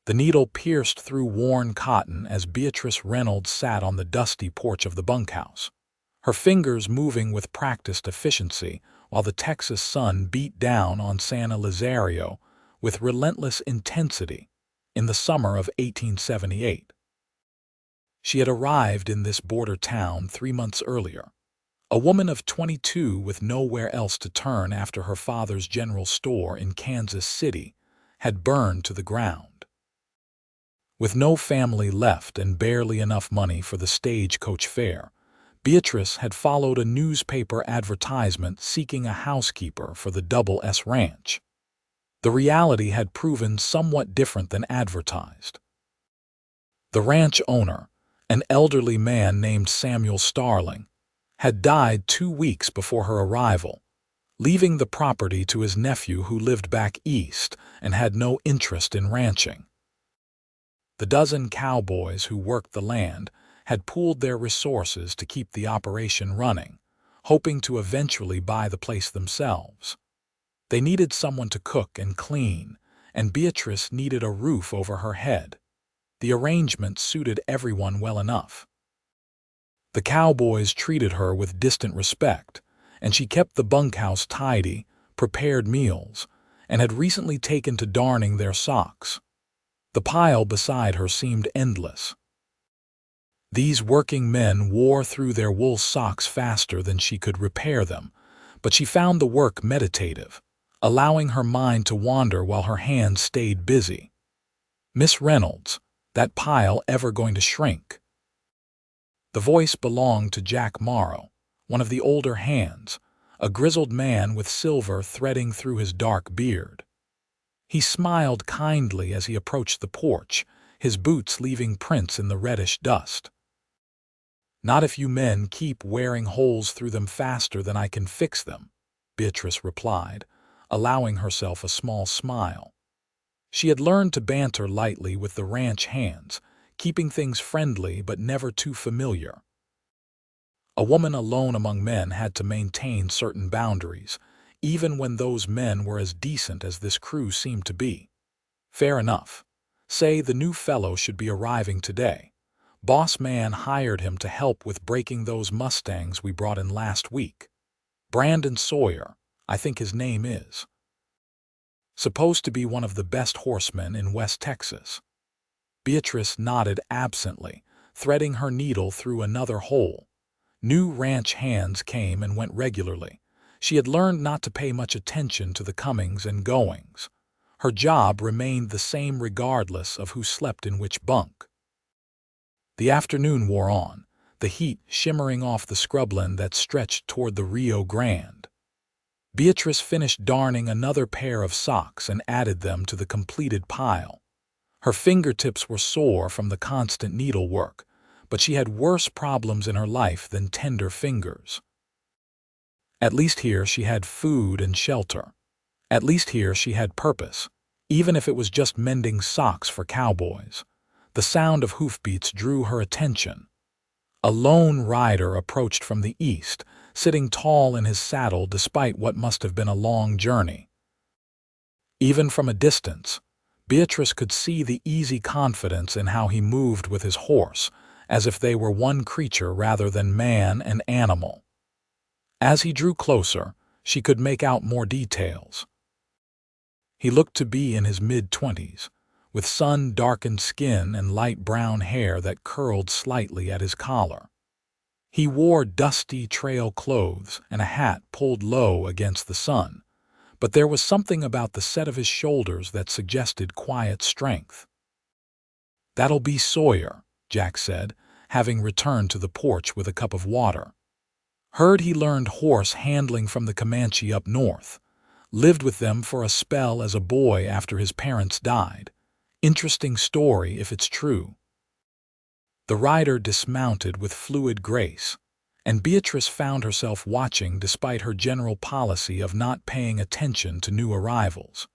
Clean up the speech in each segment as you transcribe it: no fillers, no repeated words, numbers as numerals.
The needle pierced through worn cotton as Beatrice Reynolds sat on the dusty porch of the bunkhouse, her fingers moving with practiced efficiency while the Texas sun beat down on San Elizario with relentless intensity in the summer of 1878. She had arrived in this border town 3 months earlier, a woman of 22 with nowhere else to turn after her father's general store in Kansas City had burned to the ground. With no family left and barely enough money for the stagecoach fare, Beatrice had followed a newspaper advertisement seeking a housekeeper for the Double S Ranch. The reality had proven somewhat different than advertised. The ranch owner, an elderly man named Samuel Starling, had died 2 weeks before her arrival, leaving the property to his nephew who lived back east and had no interest in ranching. The dozen cowboys who worked the land had pooled their resources to keep the operation running, hoping to eventually buy the place themselves. They needed someone to cook and clean, and Beatrice needed a roof over her head. The arrangement suited everyone well enough. The cowboys treated her with distant respect, and she kept the bunkhouse tidy, prepared meals, and had recently taken to darning their socks. The pile beside her seemed endless. These working men wore through their wool socks faster than she could repair them, but she found the work meditative, allowing her mind to wander while her hands stayed busy. "Miss Reynolds, that pile ever going to shrink?" The voice belonged to Jack Morrow, one of the older hands, a grizzled man with silver threading through his dark beard. He smiled kindly as he approached the porch, his boots leaving prints in the reddish dust. "Not if you men keep wearing holes through them faster than I can fix them," Beatrice replied, allowing herself a small smile. She had learned to banter lightly with the ranch hands, keeping things friendly but never too familiar. A woman alone among men had to maintain certain boundaries, even when those men were as decent as this crew seemed to be. "Fair enough. Say the new fellow should be arriving today. Boss man hired him to help with breaking those Mustangs we brought in last week. Brandon Sawyer, I think his name is. Supposed to be one of the best horsemen in West Texas." Beatrice nodded absently, threading her needle through another hole. New ranch hands came and went regularly. She had learned not to pay much attention to the comings and goings. Her job remained the same regardless of who slept in which bunk. The afternoon wore on, the heat shimmering off the scrubland that stretched toward the Rio Grande. Beatrice finished darning another pair of socks and added them to the completed pile. Her fingertips were sore from the constant needlework, but she had worse problems in her life than tender fingers. At least here she had food and shelter. At least here she had purpose, even if it was just mending socks for cowboys. The sound of hoofbeats drew her attention. A lone rider approached from the east, sitting tall in his saddle despite what must have been a long journey. Even from a distance, Beatrice could see the easy confidence in how he moved with his horse, as if they were one creature rather than man and animal. As he drew closer, she could make out more details. He looked to be in his mid-20s, with sun-darkened skin and light brown hair that curled slightly at his collar. He wore dusty trail clothes and a hat pulled low against the sun, but there was something about the set of his shoulders that suggested quiet strength. "That'll be Sawyer," Jack said, having returned to the porch with a cup of water. "Heard he learned horse handling from the Comanche up north. Lived with them for a spell as a boy after his parents died. Interesting story if it's true." The rider dismounted with fluid grace, and Beatrice found herself watching despite her general policy of not paying attention to new arrivals.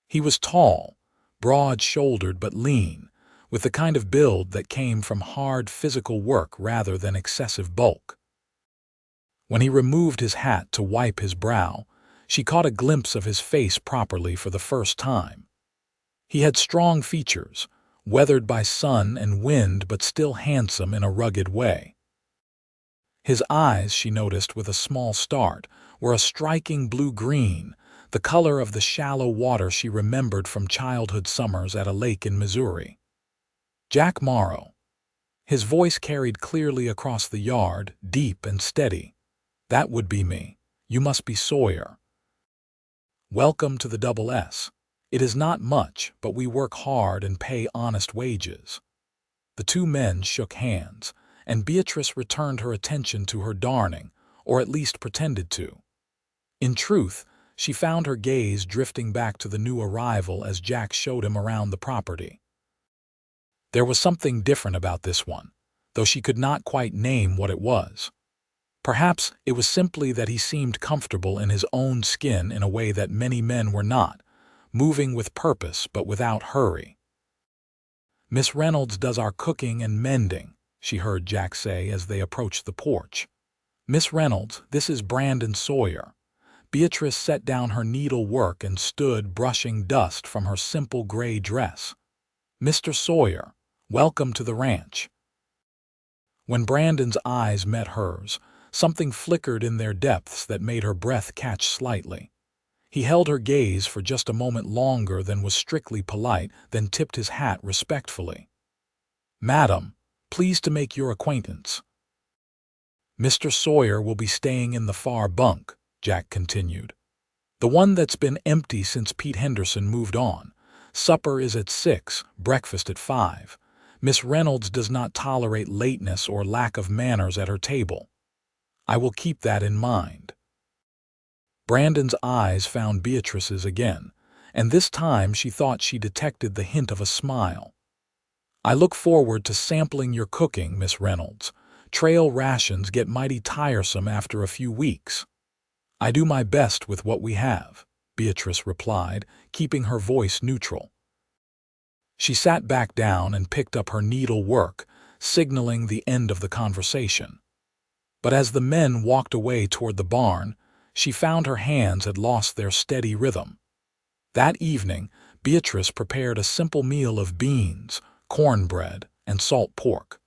He was tall, broad-shouldered but lean, with the kind of build that came from hard physical work rather than excessive bulk. When he removed his hat to wipe his brow, she caught a glimpse of his face properly for the first time. He had strong features, weathered by sun and wind but still handsome in a rugged way. His eyes, she noticed with a small start, were a striking blue-green, the color of the shallow water she remembered from childhood summers at a lake in Missouri. Jack Morrow. His voice carried clearly across the yard, deep and steady. That would be me. You must be Sawyer. Welcome to the Double S. It is not much, but we work hard and pay honest wages. The two men shook hands, and Beatrice returned her attention to her darning, or at least pretended to. In truth, she found her gaze drifting back to the new arrival as Jack showed him around the property. There was something different about this one, though she could not quite name what it was. Perhaps it was simply that he seemed comfortable in his own skin in a way that many men were not, moving with purpose but without hurry. "Miss Reynolds does our cooking and mending," she heard Jack say as they approached the porch. "Miss Reynolds, this is Brandon Sawyer." Beatrice set down her needlework and stood brushing dust from her simple gray dress. "Mr. Sawyer, welcome to the ranch." When Brandon's eyes met hers, something flickered in their depths that made her breath catch slightly. He held her gaze for just a moment longer than was strictly polite, then tipped his hat respectfully. "Madam, pleased to make your acquaintance." "Mr. Sawyer will be staying in the far bunk," Jack continued. "The one that's been empty since Pete Henderson moved on. Supper is at 6, breakfast at 5. Miss Reynolds does not tolerate lateness or lack of manners at her table. I will keep that in mind." Brandon's eyes found Beatrice's again, and this time she thought she detected the hint of a smile. "I look forward to sampling your cooking, Miss Reynolds. Trail rations get mighty tiresome after a few weeks." "I do my best with what we have," Beatrice replied, keeping her voice neutral. She sat back down and picked up her needlework, signaling the end of the conversation. But as the men walked away toward the barn, she found her hands had lost their steady rhythm. That evening, Beatrice prepared a simple meal of beans, cornbread, and salt pork.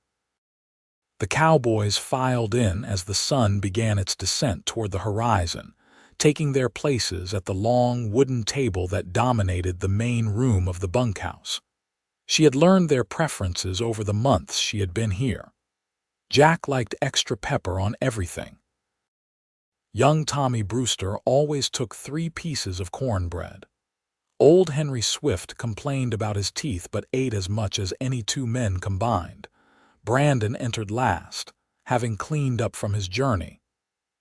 The cowboys filed in as the sun began its descent toward the horizon, taking their places at the long wooden table that dominated the main room of the bunkhouse. She had learned their preferences over the months she had been here. Jack liked extra pepper on everything. Young Tommy Brewster always took 3 pieces of cornbread. Old Henry Swift complained about his teeth but ate as much as any 2 men combined. Brandon entered last, having cleaned up from his journey.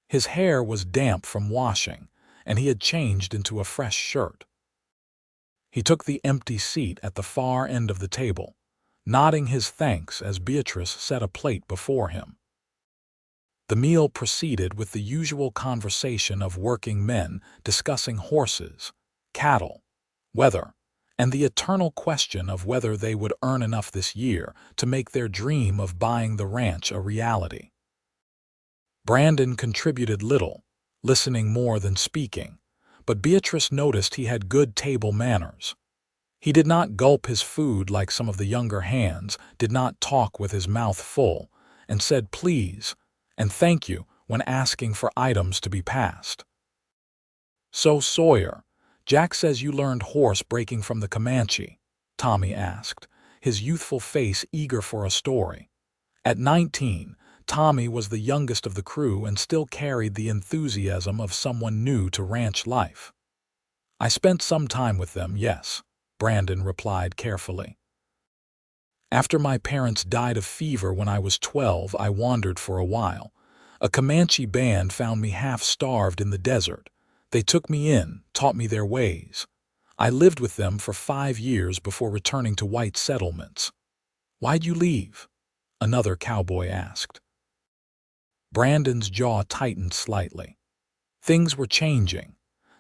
His hair was damp from washing, and he had changed into a fresh shirt. He took the empty seat at the far end of the table, nodding his thanks as Beatrice set a plate before him. The meal proceeded with the usual conversation of working men discussing horses, cattle, weather, and the eternal question of whether they would earn enough this year to make their dream of buying the ranch a reality. Brandon contributed little, listening more than speaking, but Beatrice noticed he had good table manners. He did not gulp his food like some of the younger hands, did not talk with his mouth full, and said please and thank you when asking for items to be passed. "So, Sawyer, Jack says you learned horse breaking from the Comanche," Tommy asked, his youthful face eager for a story. At 19, Tommy was the youngest of the crew and still carried the enthusiasm of someone new to ranch life. "I spent some time with them, yes," Brandon replied carefully. "After my parents died of fever when I was 12, I wandered for a while. A Comanche band found me half-starved in the desert. They took me in, taught me their ways. I lived with them for 5 years before returning to white settlements." "Why'd you leave?" another cowboy asked. Brandon's jaw tightened slightly. Things were changing.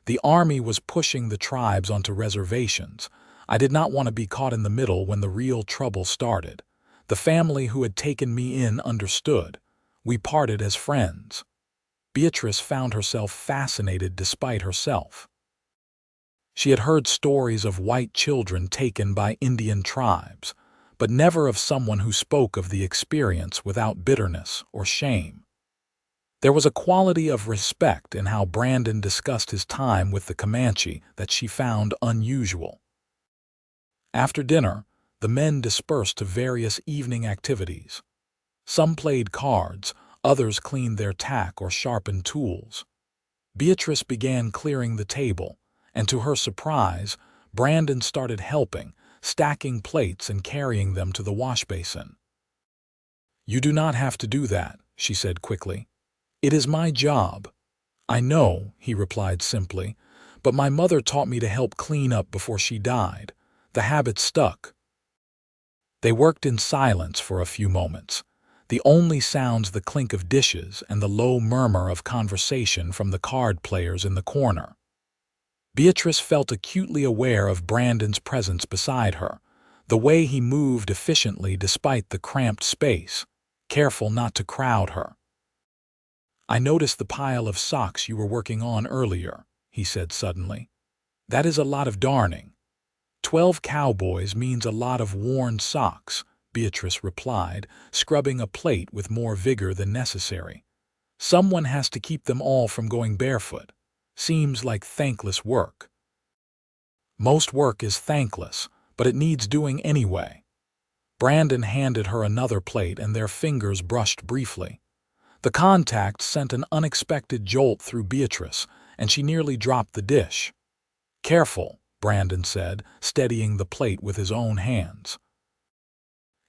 The army was pushing the tribes onto reservations. I did not want to be caught in the middle when the real trouble started. The family who had taken me in understood. We parted as friends. Beatrice found herself fascinated despite herself. She had heard stories of white children taken by Indian tribes, but never of someone who spoke of the experience without bitterness or shame. There was a quality of respect in how Brandon discussed his time with the Comanche that she found unusual. After dinner, the men dispersed to various evening activities. Some played cards, others cleaned their tack or sharpened tools. Beatrice began clearing the table, and to her surprise, Brandon started helping, stacking plates and carrying them to the wash basin. "You do not have to do that," she said quickly. "It is my job." "I know," he replied simply, "but my mother taught me to help clean up before she died. The habit stuck." They worked in silence for a few moments, the only sounds the clink of dishes and the low murmur of conversation from the card players in the corner. Beatrice felt acutely aware of Brandon's presence beside her, the way he moved efficiently despite the cramped space, careful not to crowd her. "I noticed the pile of socks you were working on earlier," he said suddenly. "That is a lot of darning." 12 cowboys means a lot of worn socks," Beatrice replied, scrubbing a plate with more vigor than necessary. "Someone has to keep them all from going barefoot. Seems like thankless work." "Most work is thankless, but it needs doing anyway." Brandon handed her another plate and their fingers brushed briefly. The contact sent an unexpected jolt through Beatrice, and she nearly dropped the dish. "Careful," Brandon said, steadying the plate with his own hands.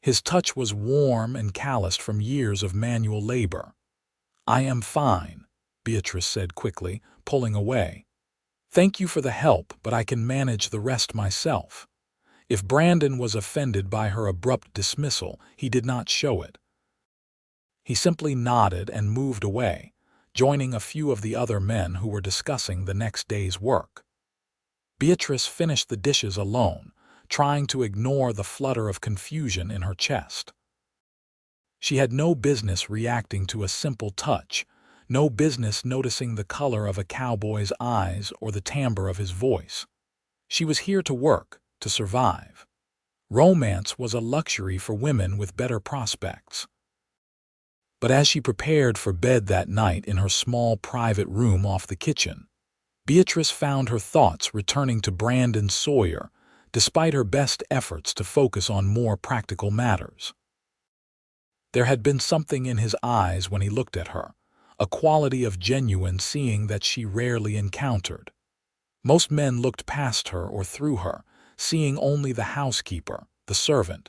His touch was warm and calloused from years of manual labor. "I am fine," Beatrice said quickly, pulling away. "Thank you for the help, but I can manage the rest myself." If Brandon was offended by her abrupt dismissal, he did not show it. He simply nodded and moved away, joining a few of the other men who were discussing the next day's work. Beatrice finished the dishes alone, trying to ignore the flutter of confusion in her chest. She had no business reacting to a simple touch, no business noticing the color of a cowboy's eyes or the timbre of his voice. She was here to work, to survive. Romance was a luxury for women with better prospects. But as she prepared for bed that night in her small private room off the kitchen, Beatrice found her thoughts returning to Brandon Sawyer, despite her best efforts to focus on more practical matters. There had been something in his eyes when he looked at her, a quality of genuine seeing that she rarely encountered. Most men looked past her or through her, seeing only the housekeeper, the servant.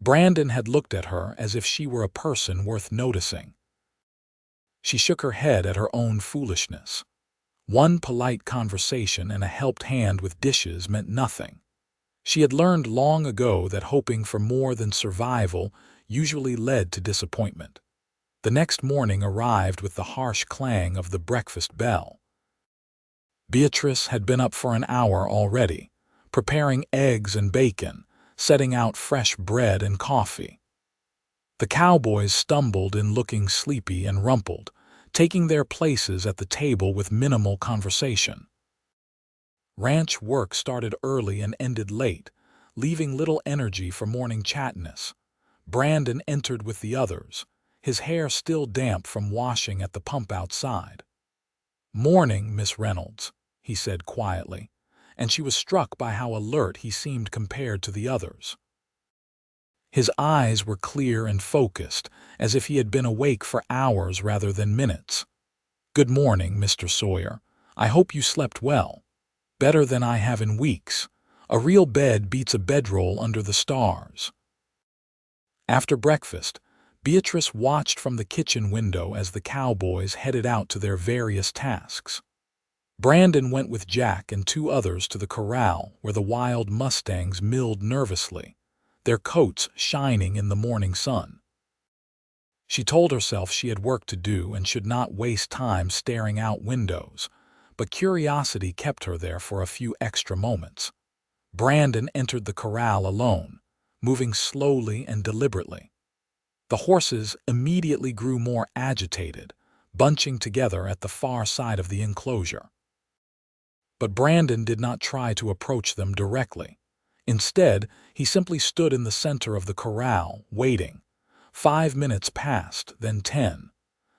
Brandon had looked at her as if she were a person worth noticing. She shook her head at her own foolishness. One polite conversation and a helped hand with dishes meant nothing. She had learned long ago that hoping for more than survival usually led to disappointment. The next morning arrived with the harsh clang of the breakfast bell. Beatrice had been up for an hour already, preparing eggs and bacon, setting out fresh bread and coffee. The cowboys stumbled in looking sleepy and rumpled, taking their places at the table with minimal conversation. Ranch work started early and ended late, leaving little energy for morning chattiness. Brandon entered with the others, his hair still damp from washing at the pump outside. "Morning, Miss Reynolds," he said quietly, and she was struck by how alert he seemed compared to the others. His eyes were clear and focused, as if he had been awake for hours rather than minutes. "Good morning, Mr. Sawyer. I hope you slept well. Better than I have in weeks. A real bed beats a bedroll under the stars." After breakfast, Beatrice watched from the kitchen window as the cowboys headed out to their various tasks. Brandon went with Jack and two others to the corral where the wild mustangs milled nervously, their coats shining in the morning sun. She told herself she had work to do and should not waste time staring out windows, but curiosity kept her there for a few extra moments. Brandon entered the corral alone, moving slowly and deliberately. The horses immediately grew more agitated, bunching together at the far side of the enclosure. But Brandon did not try to approach them directly. Instead, he simply stood in the center of the corral, waiting. 5 minutes passed, then 10.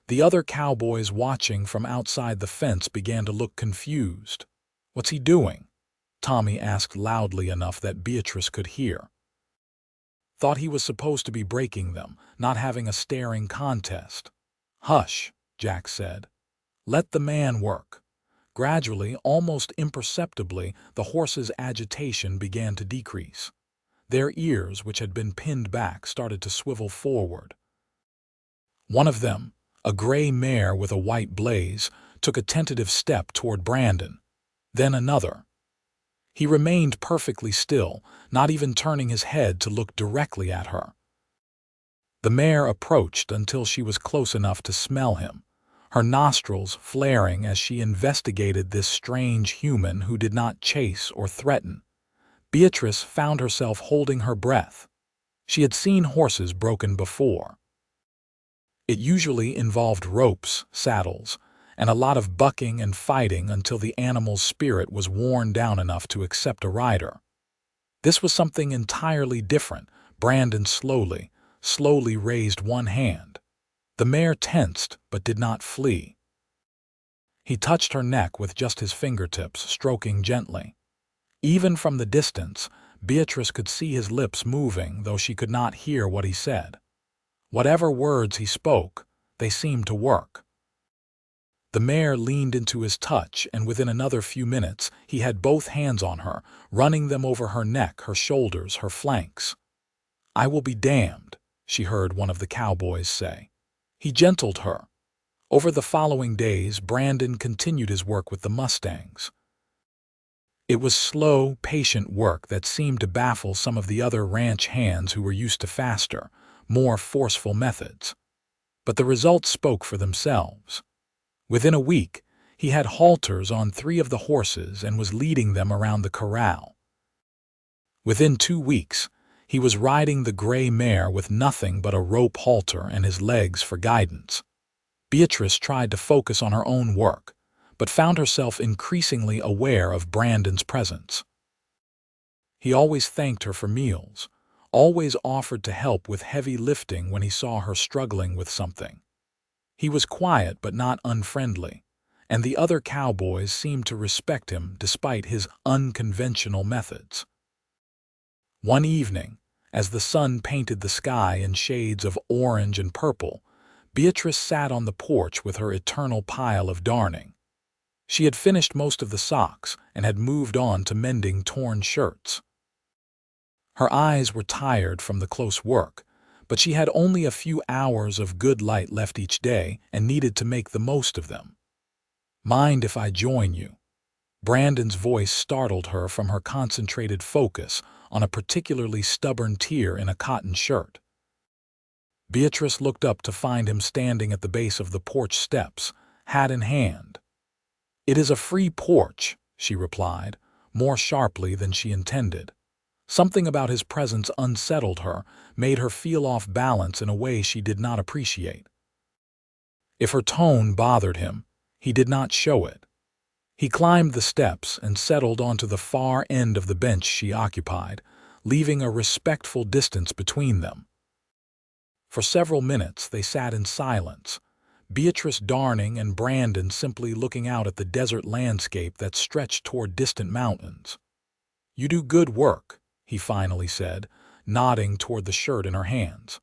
The other cowboys watching from outside the fence began to look confused. "What's he doing?" Tommy asked loudly enough that Beatrice could hear. "Thought he was supposed to be breaking them, not having a staring contest." "Hush," Jack said. "Let the man work." Gradually, almost imperceptibly, the horses' agitation began to decrease. Their ears, which had been pinned back, started to swivel forward. One of them, a gray mare with a white blaze, took a tentative step toward Brandon. Then another. He remained perfectly still, not even turning his head to look directly at her. The mare approached until she was close enough to smell him, her nostrils flaring as she investigated this strange human who did not chase or threaten. Beatrice found herself holding her breath. She had seen horses broken before. It usually involved ropes, saddles, and a lot of bucking and fighting until the animal's spirit was worn down enough to accept a rider. This was something entirely different. Brandon slowly raised one hand. The mare tensed but did not flee. He touched her neck with just his fingertips, stroking gently. Even from the distance, Beatrice could see his lips moving, though she could not hear what he said. Whatever words he spoke, they seemed to work. The mare leaned into his touch, and within another few minutes, he had both hands on her, running them over her neck, her shoulders, her flanks. "I will be damned," she heard one of the cowboys say. He gentled her. Over the following days, Brandon continued his work with the Mustangs. It was slow, patient work that seemed to baffle some of the other ranch hands who were used to faster, more forceful methods. But the results spoke for themselves. Within a week, he had halters on 3 of the horses and was leading them around the corral. Within 2 weeks, he was riding the gray mare with nothing but a rope halter and his legs for guidance. Beatrice tried to focus on her own work, but found herself increasingly aware of Brandon's presence. He always thanked her for meals, always offered to help with heavy lifting when he saw her struggling with something. He was quiet but not unfriendly, and the other cowboys seemed to respect him despite his unconventional methods. One evening, as the sun painted the sky in shades of orange and purple, Beatrice sat on the porch with her eternal pile of darning. She had finished most of the socks and had moved on to mending torn shirts. Her eyes were tired from the close work, but she had only a few hours of good light left each day and needed to make the most of them. "Mind if I join you?" Brandon's voice startled her from her concentrated focus on a particularly stubborn tear in a cotton shirt. Beatrice looked up to find him standing at the base of the porch steps, hat in hand. "It is a free porch," she replied, more sharply than she intended. Something about his presence unsettled her, made her feel off balance in a way she did not appreciate. If her tone bothered him, he did not show it. He climbed the steps and settled onto the far end of the bench she occupied, leaving a respectful distance between them. For several minutes they sat in silence, Beatrice darning and Brandon simply looking out at the desert landscape that stretched toward distant mountains. "You do good work," he finally said, nodding toward the shirt in her hands.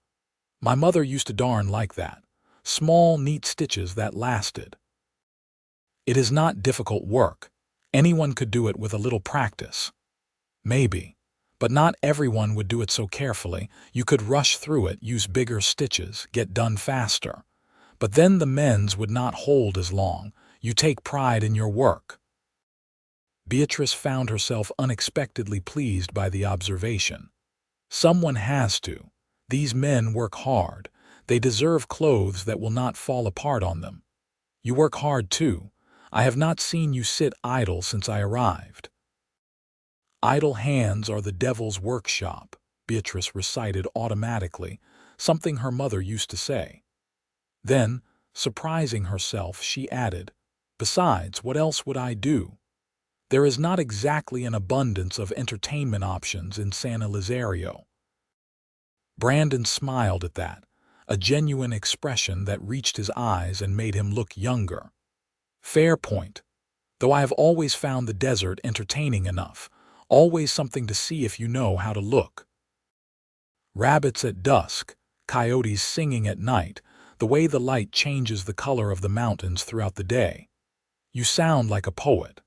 "My mother used to darn like that, small, neat stitches that lasted." "It is not difficult work. Anyone could do it with a little practice." "Maybe. But not everyone would do it so carefully. You could rush through it, use bigger stitches, get done faster. But then the mends would not hold as long. You take pride in your work." Beatrice found herself unexpectedly pleased by the observation. Someone has to. These men work hard. They deserve clothes that will not fall apart on them. You work hard too. I have not seen you sit idle since I arrived. "Idle hands are the devil's workshop," Beatrice recited automatically, something her mother used to say. Then, surprising herself, she added, "Besides, what else would I do?" There is not exactly an abundance of entertainment options in San Elizario. Brandon smiled at that, a genuine expression that reached his eyes and made him look younger. Fair point. Though I have always found the desert entertaining enough, always something to see if you know how to look. Rabbits at dusk, coyotes singing at night, the way the light changes the color of the mountains throughout the day. You sound like a poet.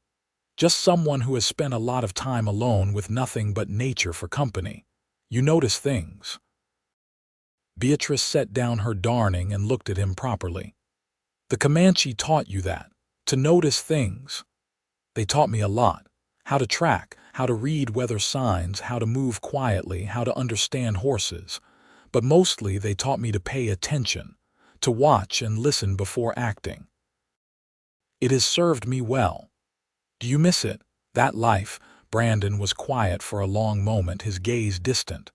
Just someone who has spent a lot of time alone with nothing but nature for company. You notice things. Beatrice set down her darning and looked at him properly. The Comanche taught you that, to notice things. They taught me a lot. How to track, how to read weather signs, how to move quietly, how to understand horses. But mostly they taught me to pay attention, to watch and listen before acting. It has served me well. Do you miss it, that life? Brandon was quiet for a long moment, his gaze distant.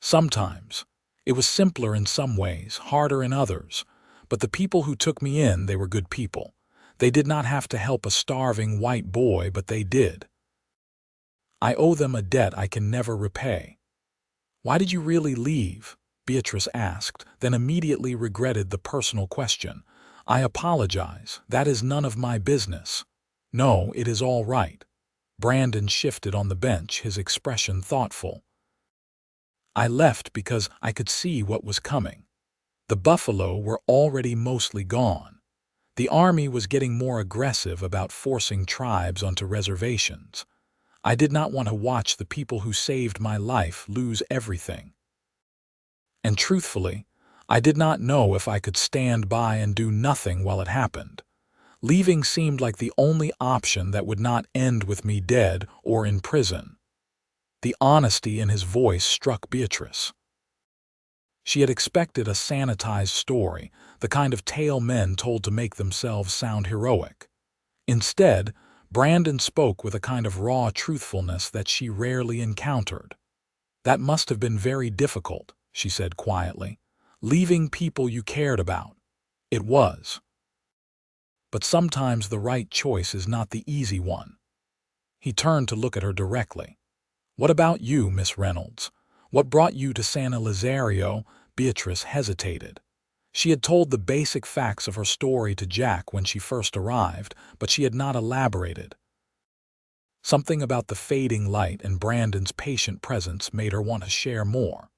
Sometimes. It was simpler in some ways, harder in others. But the people who took me in, they were good people. They did not have to help a starving white boy, but they did. I owe them a debt I can never repay. Why did you really leave? Beatrice asked, then immediately regretted the personal question. I apologize. That is none of my business. No, it is all right. Brandon shifted on the bench, his expression thoughtful. I left because I could see what was coming. The buffalo were already mostly gone. The army was getting more aggressive about forcing tribes onto reservations. I did not want to watch the people who saved my life lose everything. And truthfully, I did not know if I could stand by and do nothing while it happened. Leaving seemed like the only option that would not end with me dead or in prison. The honesty in his voice struck Beatrice. She had expected a sanitized story, the kind of tale men told to make themselves sound heroic. Instead, Brandon spoke with a kind of raw truthfulness that she rarely encountered. That must have been very difficult, she said quietly. Leaving people you cared about. It was. But sometimes the right choice is not the easy one. He turned to look at her directly. What about you, Miss Reynolds? What brought you to San Elizario? Beatrice hesitated. She had told the basic facts of her story to Jack when she first arrived, but she had not elaborated. Something about the fading light and Brandon's patient presence made her want to share more.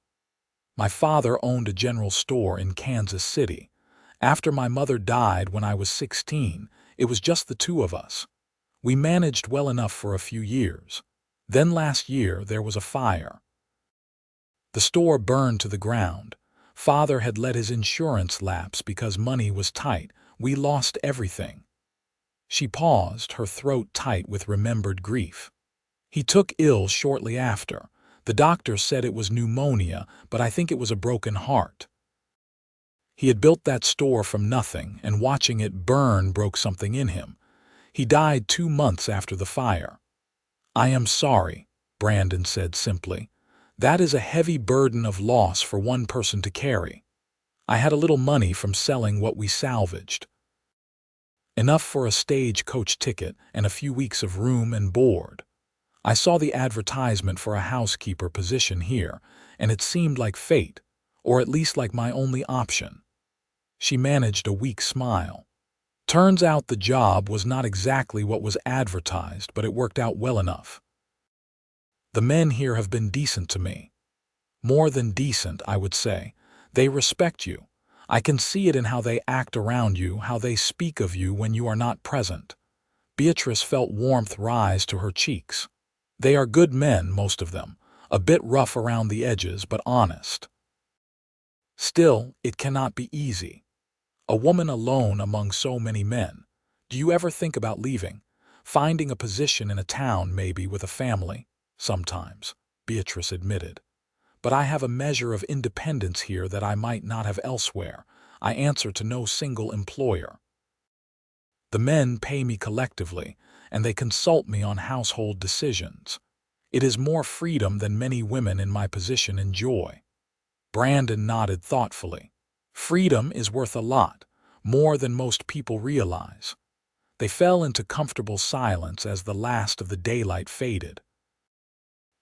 My father owned a general store in Kansas City. After my mother died when I was 16, it was just the two of us. We managed well enough for a few years. Then last year there was a fire. The store burned to the ground. Father had let his insurance lapse because money was tight. We lost everything. She paused, her throat tight with remembered grief. He took ill shortly after. The doctor said it was pneumonia, but I think it was a broken heart. He had built that store from nothing, and watching it burn broke something in him. He died 2 months after the fire. I am sorry, Brandon said simply. That is a heavy burden of loss for one person to carry. I had a little money from selling what we salvaged. Enough for a stagecoach ticket and a few weeks of room and board. I saw the advertisement for a housekeeper position here, and it seemed like fate, or at least like my only option. She managed a weak smile. Turns out the job was not exactly what was advertised, but it worked out well enough. The men here have been decent to me. More than decent, I would say. They respect you. I can see it in how they act around you, how they speak of you when you are not present. Beatrice felt warmth rise to her cheeks. They are good men, most of them, a bit rough around the edges, but honest. Still, it cannot be easy. A woman alone among so many men. Do you ever think about leaving? Finding a position in a town, maybe, with a family? Sometimes, Beatrice admitted. But I have a measure of independence here that I might not have elsewhere. I answer to no single employer. The men pay me collectively, and they consult me on household decisions. It is more freedom than many women in my position enjoy. Brandon nodded thoughtfully. Freedom is worth a lot, more than most people realize. They fell into comfortable silence as the last of the daylight faded.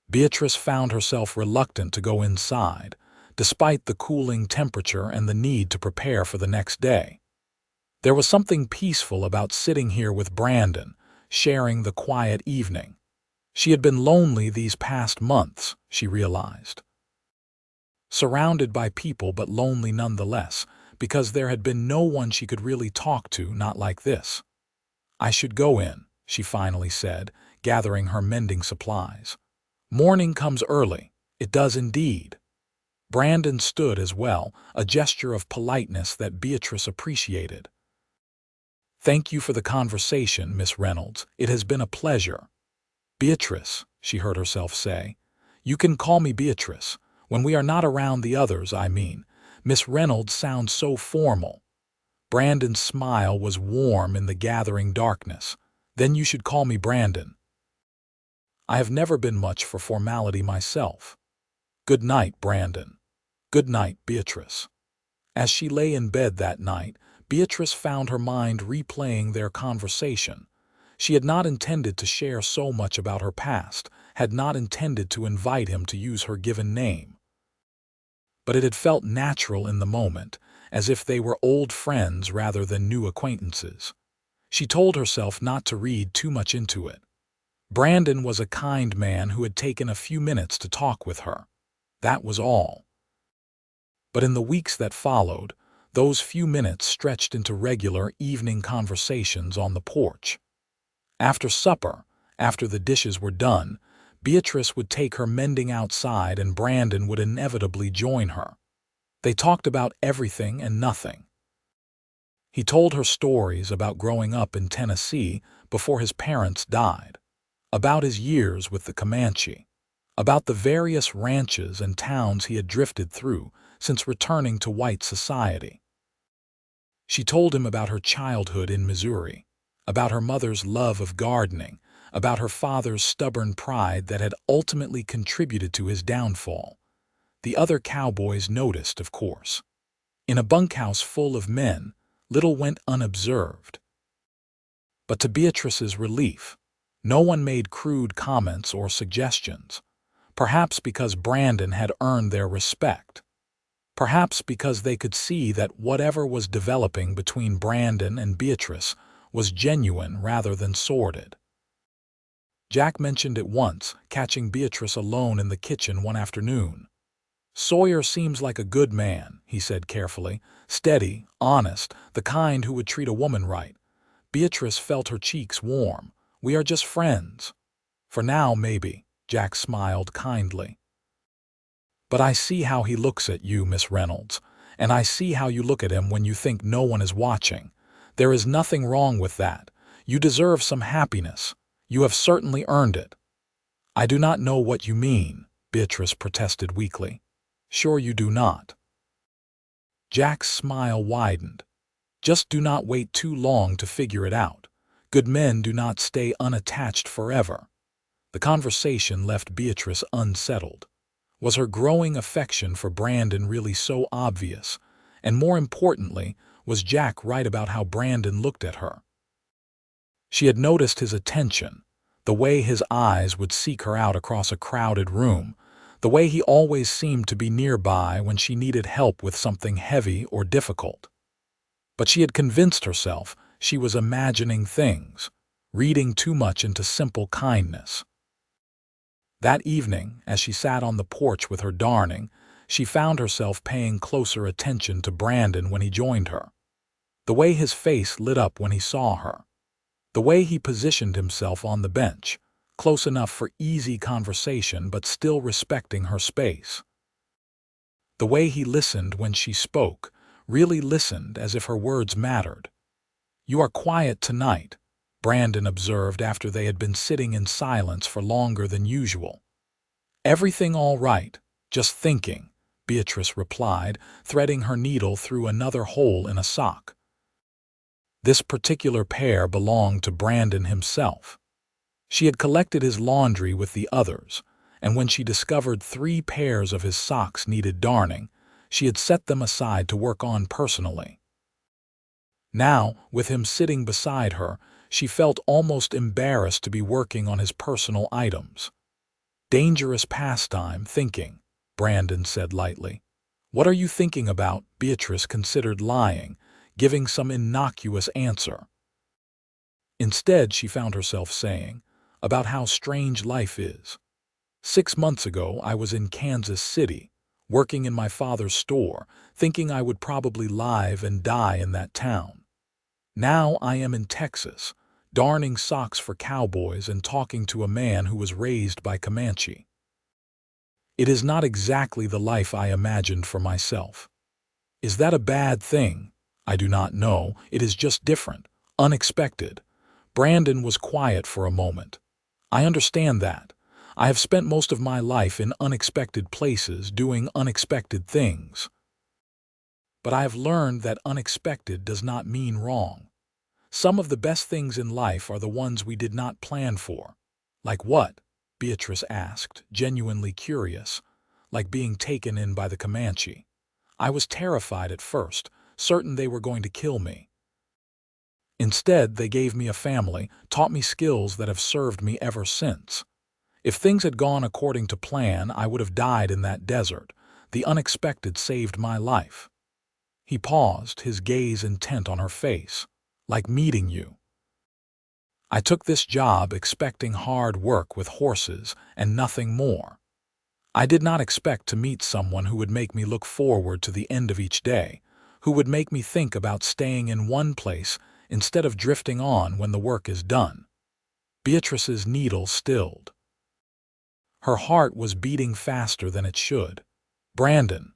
Beatrice found herself reluctant to go inside, despite the cooling temperature and the need to prepare for the next day. There was something peaceful about sitting here with Brandon, sharing the quiet evening. She had been lonely these past months, she realized. Surrounded by people but lonely nonetheless, because there had been no one she could really talk to, not like this. "I should go in," she finally said, gathering her mending supplies. "Morning comes early." "It does indeed." Brandon stood as well, a gesture of politeness that Beatrice appreciated. "Thank you for the conversation, Miss Reynolds. It has been a pleasure." "Beatrice," she heard herself say. "You can call me Beatrice. When we are not around the others, I mean. Miss Reynolds sounds so formal." Brandon's smile was warm in the gathering darkness. "Then you should call me Brandon. I have never been much for formality myself." "Good night, Brandon." "Good night, Beatrice." As she lay in bed that night, Beatrice found her mind replaying their conversation. She had not intended to share so much about her past, had not intended to invite him to use her given name. But it had felt natural in the moment, as if they were old friends rather than new acquaintances. She told herself not to read too much into it. Brandon was a kind man who had taken a few minutes to talk with her. That was all. But in the weeks that followed, those few minutes stretched into regular evening conversations on the porch. After supper, after the dishes were done, Beatrice would take her mending outside and Brandon would inevitably join her. They talked about everything and nothing. He told her stories about growing up in Tennessee before his parents died, about his years with the Comanche, about the various ranches and towns he had drifted through since returning to white society. She told him about her childhood in Missouri, about her mother's love of gardening, about her father's stubborn pride that had ultimately contributed to his downfall. The other cowboys noticed, of course. In a bunkhouse full of men, little went unobserved. But to Beatrice's relief, no one made crude comments or suggestions, perhaps because Brandon had earned their respect. Perhaps because they could see that whatever was developing between Brandon and Beatrice was genuine rather than sordid. Jack mentioned it once, catching Beatrice alone in the kitchen one afternoon. "Sawyer seems like a good man," he said carefully, "steady, honest, the kind who would treat a woman right." Beatrice felt her cheeks warm. "We are just friends." "For now, maybe," Jack smiled kindly. "But I see how he looks at you, Miss Reynolds, and I see how you look at him when you think no one is watching. There is nothing wrong with that. You deserve some happiness. You have certainly earned it." "I do not know what you mean," Beatrice protested weakly. "Sure you do not." Jack's smile widened. "Just do not wait too long to figure it out. Good men do not stay unattached forever." The conversation left Beatrice unsettled. Was her growing affection for Brandon really so obvious? And more importantly, was Jack right about how Brandon looked at her? She had noticed his attention, the way his eyes would seek her out across a crowded room, the way he always seemed to be nearby when she needed help with something heavy or difficult. But she had convinced herself she was imagining things, reading too much into simple kindness. That evening, as she sat on the porch with her darning, she found herself paying closer attention to Brandon when he joined her. The way his face lit up when he saw her. The way he positioned himself on the bench, close enough for easy conversation but still respecting her space. The way he listened when she spoke, really listened as if her words mattered. "You are quiet tonight," Brandon observed after they had been sitting in silence for longer than usual. "Everything all right, just thinking," Beatrice replied, threading her needle through another hole in a sock. This particular pair belonged to Brandon himself. She had collected his laundry with the others, and when she discovered 3 pairs of his socks needed darning, she had set them aside to work on personally. Now, with him sitting beside her, She felt almost embarrassed to be working on his personal items. "Dangerous pastime, thinking," Brandon said lightly. "What are you thinking about?" Beatrice considered lying, giving some innocuous answer. Instead, she found herself saying, "About how strange life is. 6 months ago, I was in Kansas City, working in my father's store, thinking I would probably live and die in that town. Now I am in Texas, darning socks for cowboys and talking to a man who was raised by Comanche. It is not exactly the life I imagined for myself. Is that a bad thing? I do not know. It is just different, unexpected." Brandon was quiet for a moment. "I understand that. I have spent most of my life in unexpected places doing unexpected things. But I have learned that unexpected does not mean wrong. Some of the best things in life are the ones we did not plan for." "Like what?" Beatrice asked, genuinely curious. "Like being taken in by the Comanche. I was terrified at first, certain they were going to kill me. Instead, they gave me a family, taught me skills that have served me ever since. If things had gone according to plan, I would have died in that desert. The unexpected saved my life." He paused, his gaze intent on her face. "Like meeting you. I took this job expecting hard work with horses and nothing more. I did not expect to meet someone who would make me look forward to the end of each day, who would make me think about staying in one place instead of drifting on when the work is done." Beatrice's needle stilled. Her heart was beating faster than it should. "Brandon,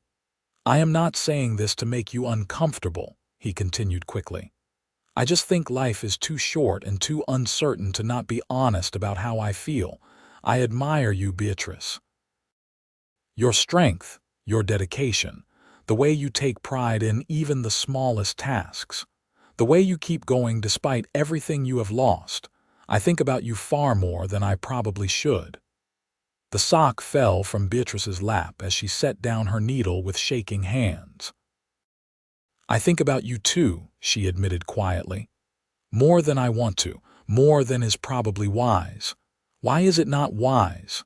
I am not saying this to make you uncomfortable," he continued quickly. "I just think life is too short and too uncertain to not be honest about how I feel. I admire you, Beatrice. Your strength, your dedication, the way you take pride in even the smallest tasks, the way you keep going despite everything you have lost. I think about you far more than I probably should." The sock fell from Beatrice's lap as she set down her needle with shaking hands. "I think about you too," she admitted quietly. "More than I want to, more than is probably wise. Why is it not wise?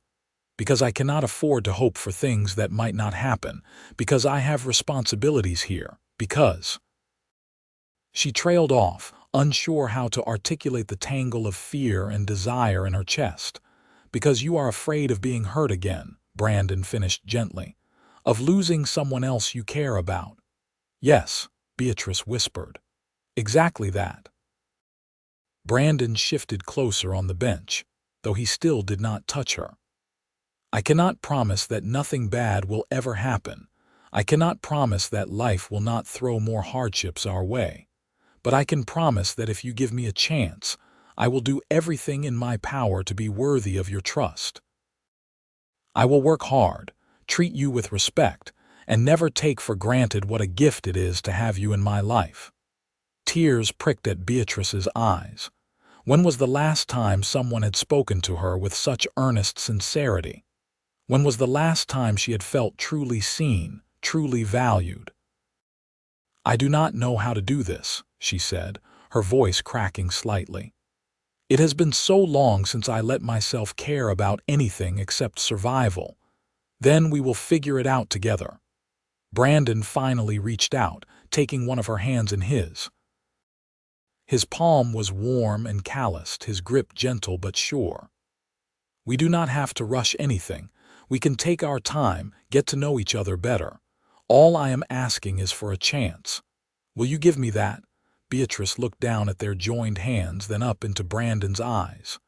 Because I cannot afford to hope for things that might not happen, because I have responsibilities here, because—" She trailed off, unsure how to articulate the tangle of fear and desire in her chest. "Because you are afraid of being hurt again," Brandon finished gently. "Of losing someone else you care about." "Yes," Beatrice whispered. "Exactly that." Brandon shifted closer on the bench, though he still did not touch her. "I cannot promise that nothing bad will ever happen. I cannot promise that life will not throw more hardships our way. But I can promise that if you give me a chance, I will do everything in my power to be worthy of your trust. I will work hard, treat you with respect, and never take for granted what a gift it is to have you in my life." Tears pricked at Beatrice's eyes. When was the last time someone had spoken to her with such earnest sincerity? When was the last time she had felt truly seen, truly valued? "I do not know how to do this," she said, her voice cracking slightly. "It has been so long since I let myself care about anything except survival. Then we will figure it out together." Brandon finally reached out, taking one of her hands in his. His palm was warm and calloused, his grip gentle but sure. "We do not have to rush anything. We can take our time, get to know each other better. All I am asking is for a chance. Will you give me that?" Beatrice looked down at their joined hands, then up into Brandon's eyes.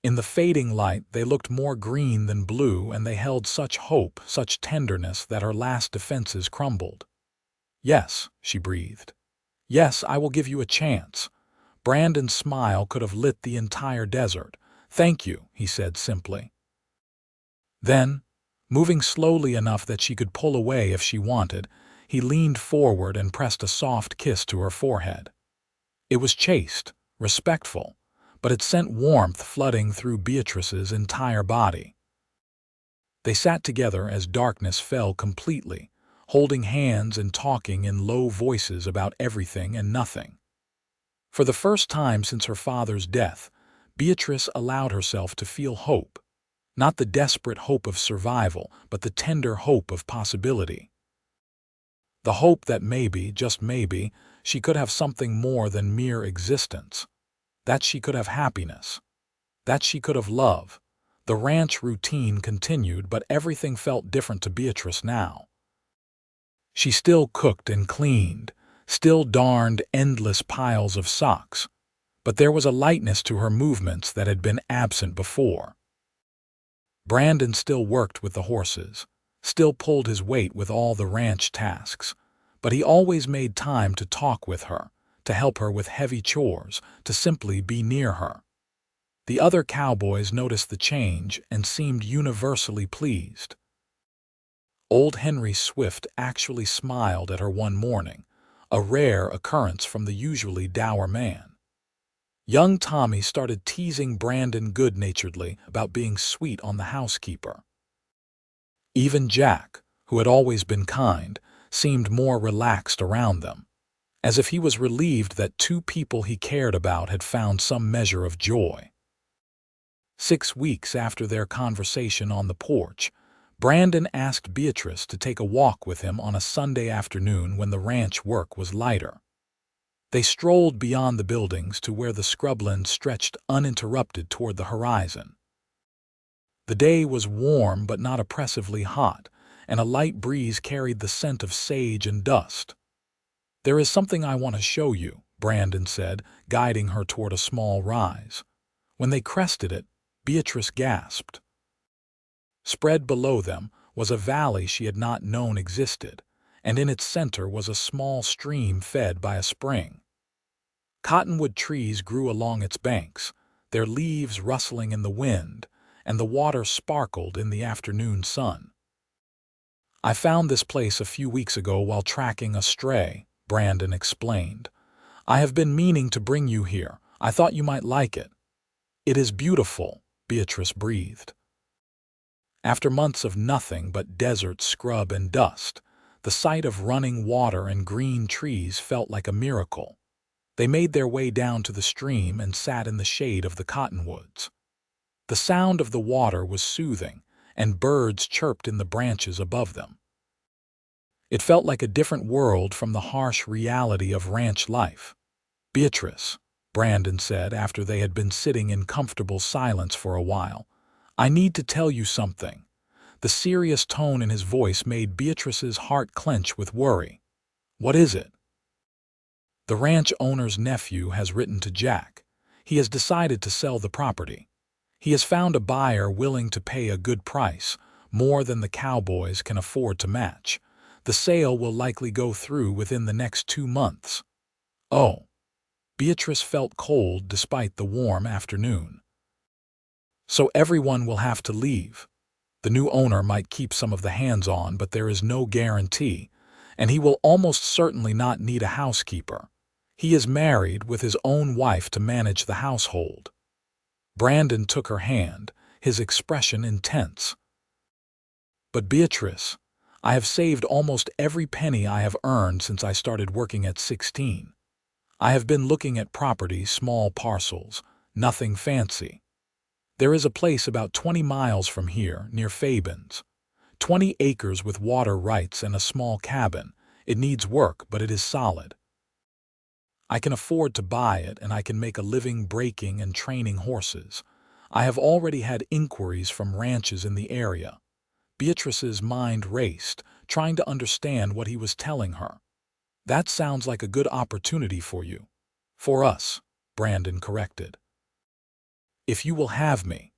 In the fading light, they looked more green than blue, and they held such hope, such tenderness, that her last defenses crumbled. "Yes," she breathed. "Yes, I will give you a chance." Brandon's smile could have lit the entire desert. "Thank you," he said simply. Then, moving slowly enough that she could pull away if she wanted, he leaned forward and pressed a soft kiss to her forehead. It was chaste, respectful, but it sent warmth flooding through Beatrice's entire body. They sat together as darkness fell completely, holding hands and talking in low voices about everything and nothing. For the first time since her father's death, Beatrice allowed herself to feel hope. Not the desperate hope of survival, but the tender hope of possibility. The hope that maybe, just maybe, she could have something more than mere existence. That she could have happiness. That she could have love. The ranch routine continued, but everything felt different to Beatrice now. She still cooked and cleaned, still darned endless piles of socks, but there was a lightness to her movements that had been absent before. Brandon still worked with the horses, still pulled his weight with all the ranch tasks, but he always made time to talk with her, to help her with heavy chores, to simply be near her. The other cowboys noticed the change and seemed universally pleased. Old Henry Swift actually smiled at her one morning, a rare occurrence from the usually dour man. Young Tommy started teasing Brandon good-naturedly about being sweet on the housekeeper. Even Jack, who had always been kind, seemed more relaxed around them, as if he was relieved that two people he cared about had found some measure of joy. 6 weeks after their conversation on the porch, Brandon asked Beatrice to take a walk with him on a Sunday afternoon when the ranch work was lighter. They strolled beyond the buildings to where the scrubland stretched uninterrupted toward the horizon. The day was warm but not oppressively hot, and a light breeze carried the scent of sage and dust. "There is something I want to show you," Brandon said, guiding her toward a small rise. When they crested it, Beatrice gasped. Spread below them was a valley she had not known existed, and in its center was a small stream fed by a spring. Cottonwood trees grew along its banks, their leaves rustling in the wind, and the water sparkled in the afternoon sun. "I found this place a few weeks ago while tracking a stray," Brandon explained. "I have been meaning to bring you here. I thought you might like it." "It is beautiful," Beatrice breathed. After months of nothing but desert scrub and dust, the sight of running water and green trees felt like a miracle. They made their way down to the stream and sat in the shade of the cottonwoods. The sound of the water was soothing, and birds chirped in the branches above them. It felt like a different world from the harsh reality of ranch life. "Beatrice," Brandon said after they had been sitting in comfortable silence for a while, "I need to tell you something." The serious tone in his voice made Beatrice's heart clench with worry. "What is it?" "The ranch owner's nephew has written to Jack. He has decided to sell the property. He has found a buyer willing to pay a good price, more than the Cowboys can afford to match. The sale will likely go through within the next 2 months. "Oh." Beatrice felt cold despite the warm afternoon. "So everyone will have to leave. The new owner might keep some of the hands-on, but there is no guarantee, and he will almost certainly not need a housekeeper. He is married with his own wife to manage the household." Brandon took her hand, his expression intense. "But Beatrice, I have saved almost every penny I have earned since I started working at 16. I have been looking at properties, small parcels, nothing fancy. There is a place about 20 miles from here, near Fabin's. 20 acres with water rights and a small cabin. It needs work, but it is solid. I can afford to buy it, and I can make a living breaking and training horses. I have already had inquiries from ranches in the area." Beatrice's mind raced, trying to understand what he was telling her. "That sounds like a good opportunity for you." "For us," Brandon corrected. "If you will have me.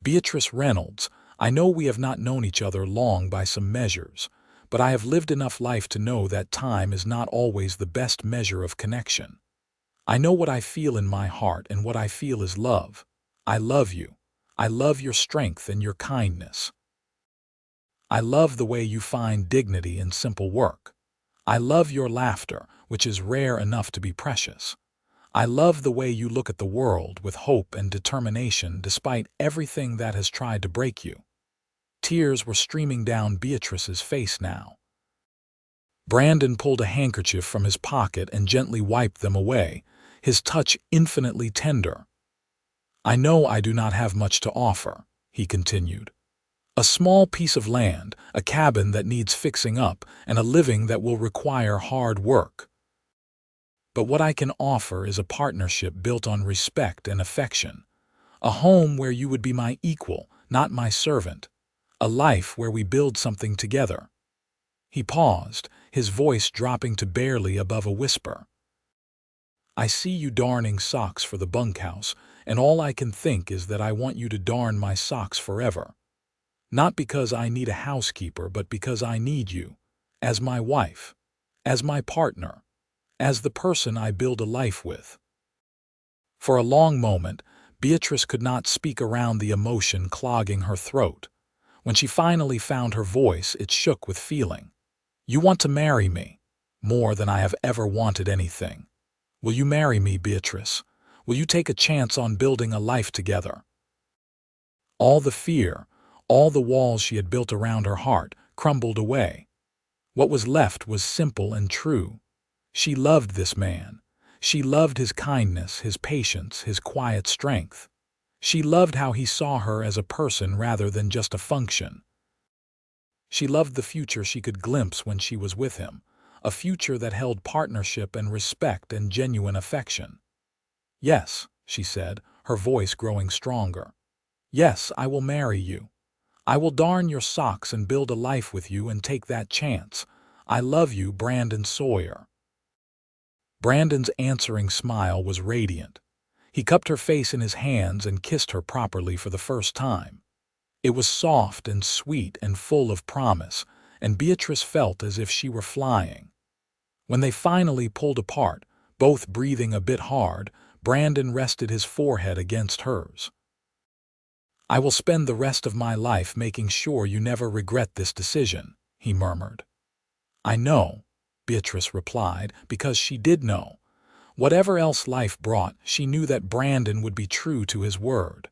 Beatrice Reynolds, I know we have not known each other long by some measures, but I have lived enough life to know that time is not always the best measure of connection. I know what I feel in my heart, and what I feel is love. I love you. I love your strength and your kindness. I love the way you find dignity in simple work. I love your laughter, which is rare enough to be precious. I love the way you look at the world with hope and determination despite everything that has tried to break you." Tears were streaming down Beatrice's face now. Brandon pulled a handkerchief from his pocket and gently wiped them away, his touch infinitely tender. "I know I do not have much to offer," he continued. "A small piece of land, a cabin that needs fixing up, and a living that will require hard work. But what I can offer is a partnership built on respect and affection. A home where you would be my equal, not my servant. A life where we build something together." He paused, his voice dropping to barely above a whisper. "I see you darning socks for the bunkhouse, and all I can think is that I want you to darn my socks forever. Not because I need a housekeeper, but because I need you, as my wife, as my partner, as the person I build a life with." For a long moment, Beatrice could not speak around the emotion clogging her throat. When she finally found her voice, it shook with feeling. "You want to marry me, more than I have ever wanted anything. Will you marry me, Beatrice? Will you take a chance on building a life together?" All the fear, all the walls she had built around her heart, crumbled away. What was left was simple and true. She loved this man. She loved his kindness, his patience, his quiet strength. She loved how he saw her as a person rather than just a function. She loved the future she could glimpse when she was with him, a future that held partnership and respect and genuine affection. "Yes," she said, her voice growing stronger. "Yes, I will marry you. I will darn your socks and build a life with you and take that chance. I love you, Brandon Sawyer." Brandon's answering smile was radiant. He cupped her face in his hands and kissed her properly for the first time. It was soft and sweet and full of promise, and Beatrice felt as if she were flying. When they finally pulled apart, both breathing a bit hard, Brandon rested his forehead against hers. "I will spend the rest of my life making sure you never regret this decision," he murmured. "I know," Beatrice replied, because she did know. Whatever else life brought, she knew that Brandon would be true to his word.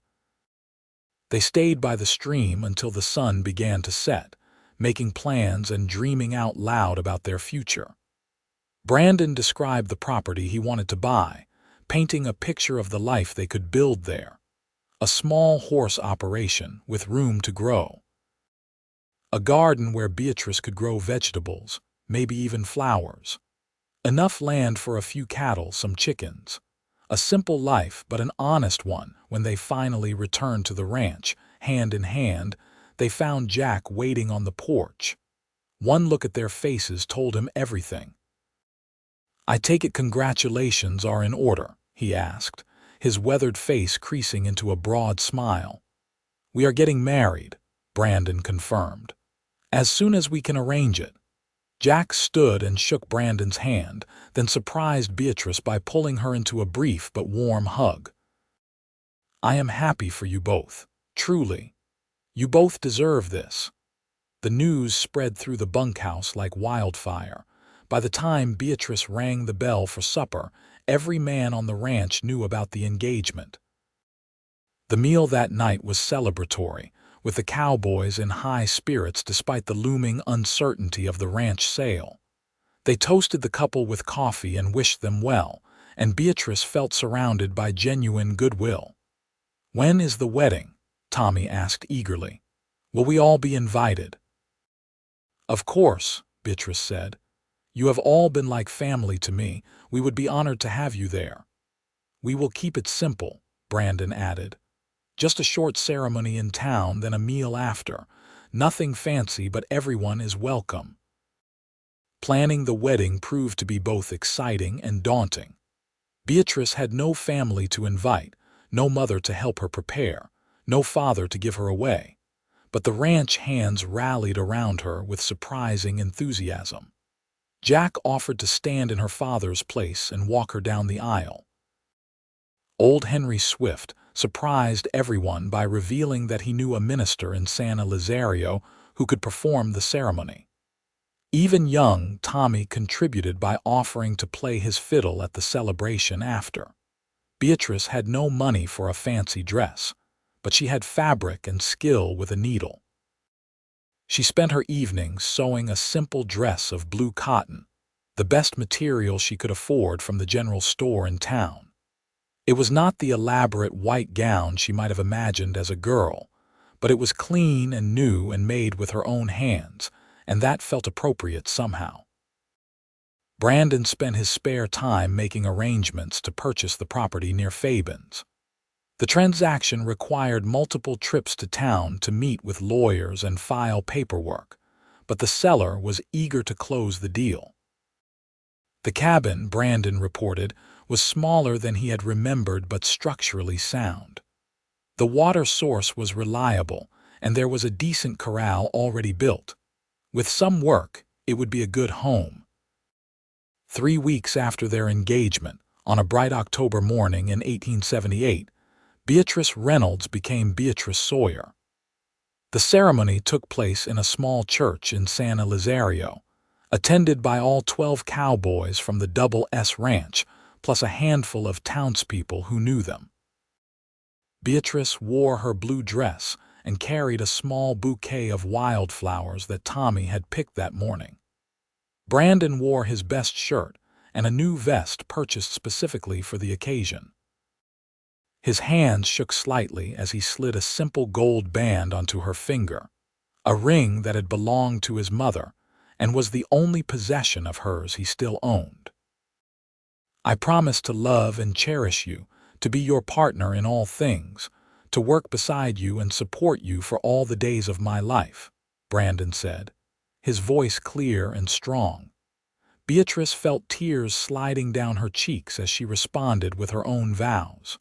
They stayed by the stream until the sun began to set, making plans and dreaming out loud about their future. Brandon described the property he wanted to buy, painting a picture of the life they could build there. A small horse operation with room to grow. A garden where Beatrice could grow vegetables, maybe even flowers. Enough land for a few cattle, some chickens. A simple life, but an honest one. When they finally returned to the ranch, hand in hand, they found Jack waiting on the porch. One look at their faces told him everything. "I take it congratulations are in order?" he asked, his weathered face creasing into a broad smile. "We are getting married," Brandon confirmed. "As soon as we can arrange it." Jack stood and shook Brandon's hand, then surprised Beatrice by pulling her into a brief but warm hug. "I am happy for you both, truly. You both deserve this." The news spread through the bunkhouse like wildfire. By the time Beatrice rang the bell for supper, every man on the ranch knew about the engagement. The meal that night was celebratory, with the Cowboys in high spirits despite the looming uncertainty of the ranch sale. They toasted the couple with coffee and wished them well, and Beatrice felt surrounded by genuine goodwill. "When is the wedding?" Tommy asked eagerly. "Will we all be invited?" "Of course," Beatrice said. "You have all been like family to me. We would be honored to have you there." "We will keep it simple," Brandon added. "Just a short ceremony in town, then a meal after. Nothing fancy, but everyone is welcome." Planning the wedding proved to be both exciting and daunting. Beatrice had no family to invite, no mother to help her prepare, no father to give her away. But the ranch hands rallied around her with surprising enthusiasm. Jack offered to stand in her father's place and walk her down the aisle. Old Henry Swift surprised everyone by revealing that he knew a minister in San Elizario who could perform the ceremony. Even young Tommy contributed by offering to play his fiddle at the celebration after. Beatrice had no money for a fancy dress, but she had fabric and skill with a needle. She spent her evenings sewing a simple dress of blue cotton. the best material she could afford from the general store in town. It was not the elaborate white gown she might have imagined as a girl, but it was clean and new and made with her own hands, and that felt appropriate somehow. Brandon spent his spare time making arrangements to purchase the property near Fabin's. The transaction required multiple trips to town to meet with lawyers and file paperwork, but the seller was eager to close the deal. The cabin, Brandon reported, was smaller than he had remembered but structurally sound. The water source was reliable, and there was a decent corral already built. With some work, it would be a good home. 3 weeks after their engagement, on a bright October morning in 1878, Beatrice Reynolds became Beatrice Sawyer. The ceremony took place in a small church in San Elizario, attended by all 12 cowboys from the Double S Ranch, plus a handful of townspeople who knew them. Beatrice wore her blue dress and carried a small bouquet of wildflowers that Tommy had picked that morning. Brandon wore his best shirt and a new vest purchased specifically for the occasion. His hands shook slightly as he slid a simple gold band onto her finger, a ring that had belonged to his mother and was the only possession of hers he still owned. "I promise to love and cherish you, to be your partner in all things, to work beside you and support you for all the days of my life," Brandon said, his voice clear and strong. Beatrice felt tears sliding down her cheeks as she responded with her own vows.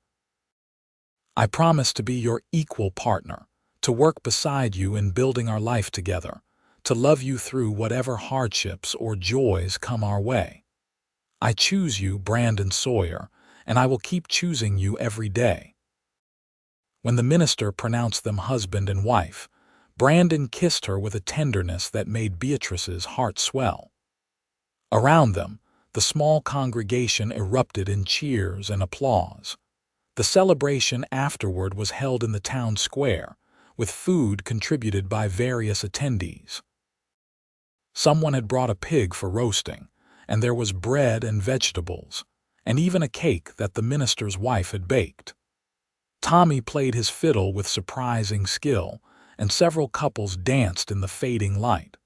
"I promise to be your equal partner, to work beside you in building our life together, to love you through whatever hardships or joys come our way. I choose you, Brandon Sawyer, and I will keep choosing you every day." When the minister pronounced them husband and wife, Brandon kissed her with a tenderness that made Beatrice's heart swell. Around them, the small congregation erupted in cheers and applause. The celebration afterward was held in the town square, with food contributed by various attendees. Someone had brought a pig for roasting, and there was bread and vegetables, and even a cake that the minister's wife had baked. Tommy played his fiddle with surprising skill, and several couples danced in the fading light.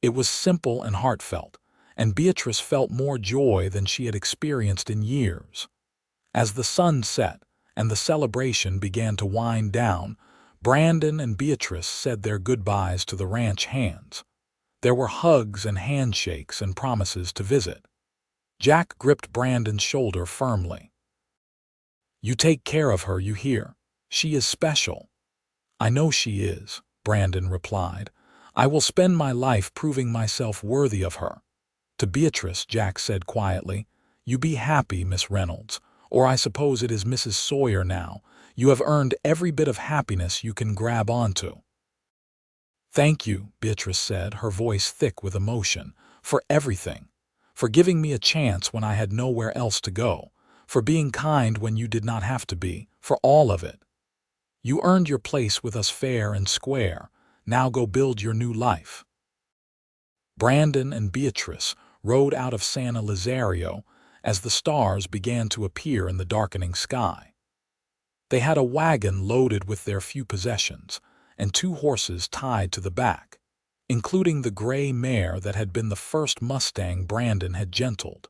It was simple and heartfelt, and Beatrice felt more joy than she had experienced in years. As the sun set and the celebration began to wind down, Brandon and Beatrice said their goodbyes to the ranch hands. There were hugs and handshakes and promises to visit. Jack gripped Brandon's shoulder firmly. "You take care of her, you hear? She is special." "I know she is," Brandon replied. "I will spend my life proving myself worthy of her." To Beatrice, Jack said quietly, "You be happy, Miss Reynolds, or I suppose it is Mrs. Sawyer now. You have earned every bit of happiness you can grab onto." "Thank you," Beatrice said, her voice thick with emotion, "for everything, for giving me a chance when I had nowhere else to go, for being kind when you did not have to be, for all of it. You earned your place with us fair and square. Now go build your new life." Brandon and Beatrice rode out of San Elizario as the stars began to appear in the darkening sky. They had a wagon loaded with their few possessions and 2 horses tied to the back, including the gray mare that had been the first Mustang Brandon had gentled.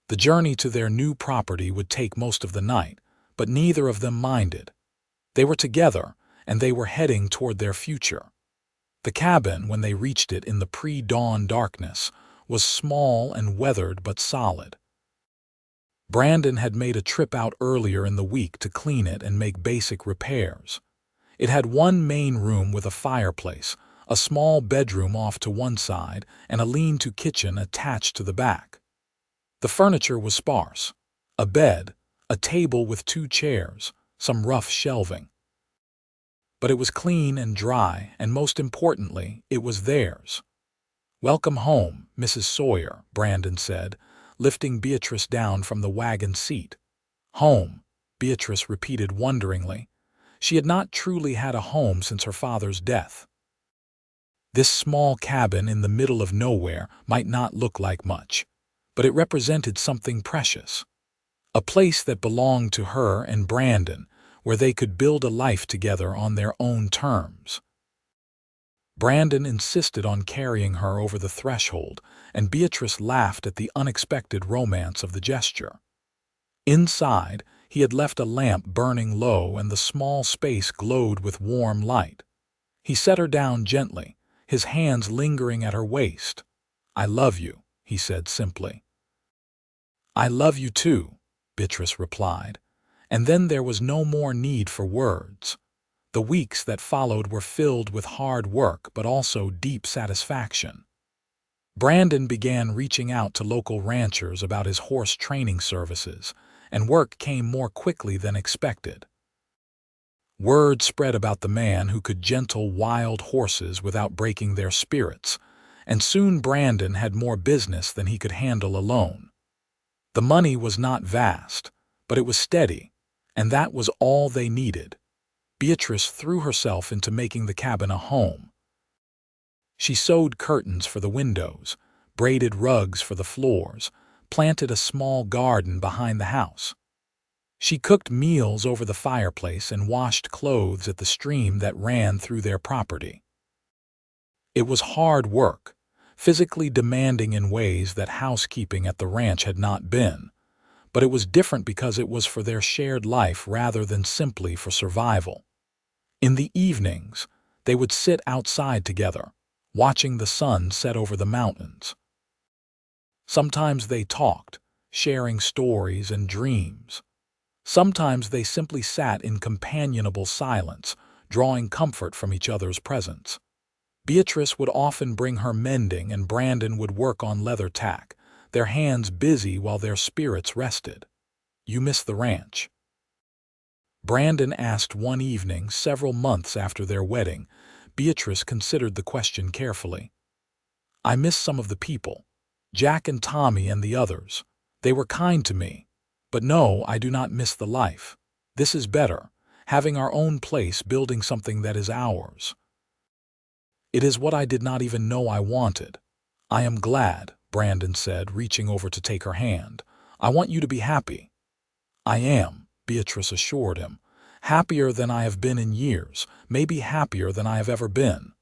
The journey to their new property would take most of the night, but neither of them minded. They were together, and they were heading toward their future. The cabin, when they reached it in the pre-dawn darkness, was small and weathered but solid. Brandon had made a trip out earlier in the week to clean it and make basic repairs. It had one main room with a fireplace, a small bedroom off to one side, and a lean-to kitchen attached to the back. The furniture was sparse: a bed, a table with 2 chairs, some rough shelving. But it was clean and dry, and most importantly, it was theirs. "Welcome home, Mrs. Sawyer," Brandon said, lifting Beatrice down from the wagon seat. "Home," Beatrice repeated wonderingly. She had not truly had a home since her father's death. This small cabin in the middle of nowhere might not look like much, but it represented something precious. A place that belonged to her and Brandon, where they could build a life together on their own terms. Brandon insisted on carrying her over the threshold, and Beatrice laughed at the unexpected romance of the gesture. Inside, he had left a lamp burning low and the small space glowed with warm light. He set her down gently, his hands lingering at her waist. "I love you," he said simply. "I love you too," Beatrice replied, and then there was no more need for words. The weeks that followed were filled with hard work but also deep satisfaction. Brandon began reaching out to local ranchers about his horse training services, and work came more quickly than expected. Word spread about the man who could gentle wild horses without breaking their spirits, and soon Brandon had more business than he could handle alone. The money was not vast, but it was steady, and that was all they needed. Beatrice threw herself into making the cabin a home. She sewed curtains for the windows, braided rugs for the floors, planted a small garden behind the house. She cooked meals over the fireplace and washed clothes at the stream that ran through their property. It was hard work, physically demanding in ways that housekeeping at the ranch had not been, but it was different because it was for their shared life rather than simply for survival. In the evenings, they would sit outside together, watching the sun set over the mountains. Sometimes they talked, sharing stories and dreams. Sometimes they simply sat in companionable silence, drawing comfort from each other's presence. Beatrice would often bring her mending and Brandon would work on leather tack, their hands busy while their spirits rested. "You miss the ranch?" Brandon asked one evening several months after their wedding. Beatrice considered the question carefully. "I miss some of the people, Jack and Tommy and the others. They were kind to me. But no, I do not miss the life. This is better, having our own place, building something that is ours. It is what I did not even know I wanted." "I am glad," Brandon said, reaching over to take her hand. "I want you to be happy." "I am," Beatrice assured him. "Happier than I have been in years, maybe happier than I have ever been."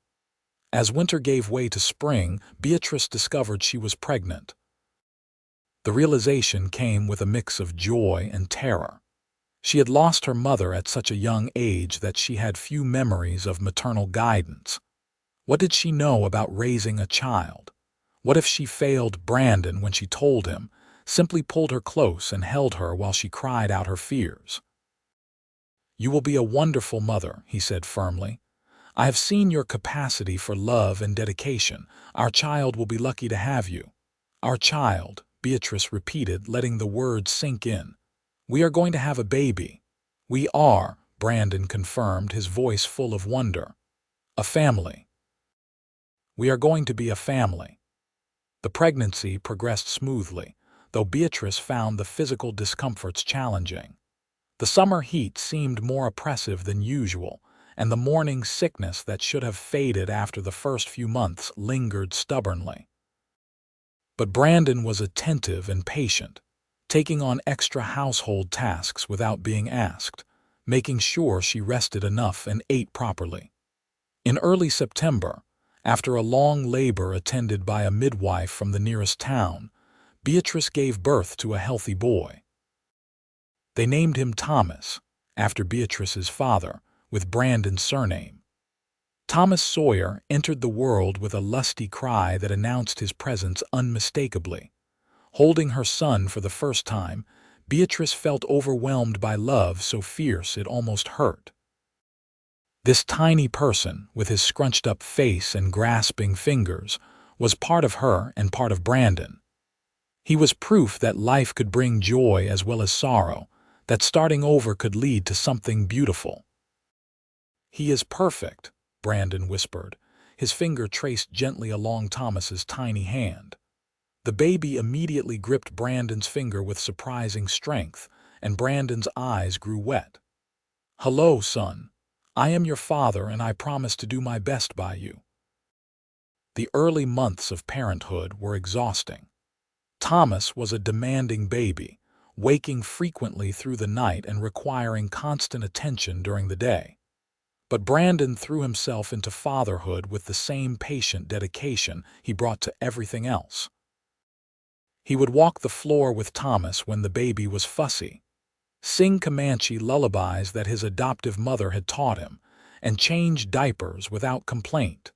As winter gave way to spring, Beatrice discovered she was pregnant. The realization came with a mix of joy and terror. She had lost her mother at such a young age that she had few memories of maternal guidance. What did she know about raising a child? What if she failed Brandon when she told him, simply pulled her close and held her while she cried out her fears? "You will be a wonderful mother," he said firmly. "I have seen your capacity for love and dedication. Our child will be lucky to have you." "Our child," Beatrice repeated, letting the words sink in. "We are going to have a baby." "We are," Brandon confirmed, his voice full of wonder. "A family. We are going to be a family." The pregnancy progressed smoothly, though Beatrice found the physical discomforts challenging. The summer heat seemed more oppressive than usual, and the morning sickness that should have faded after the first few months lingered stubbornly. But Brandon was attentive and patient, taking on extra household tasks without being asked, making sure she rested enough and ate properly. In early September, after a long labor attended by a midwife from the nearest town, Beatrice gave birth to a healthy boy. They named him Thomas, after Beatrice's father, with Brandon's surname. Thomas Sawyer entered the world with a lusty cry that announced his presence unmistakably. Holding her son for the first time, Beatrice felt overwhelmed by love so fierce it almost hurt. This tiny person, with his scrunched-up face and grasping fingers, was part of her and part of Brandon. He was proof that life could bring joy as well as sorrow, that starting over could lead to something beautiful. "He is perfect," Brandon whispered, his finger traced gently along Thomas's tiny hand. The baby immediately gripped Brandon's finger with surprising strength, and Brandon's eyes grew wet. "Hello, son. I am your father and I promise to do my best by you." The early months of parenthood were exhausting. Thomas was a demanding baby, waking frequently through the night and requiring constant attention during the day. But Brandon threw himself into fatherhood with the same patient dedication he brought to everything else. He would walk the floor with Thomas when the baby was fussy, sing Comanche lullabies that his adoptive mother had taught him, and change diapers without complaint.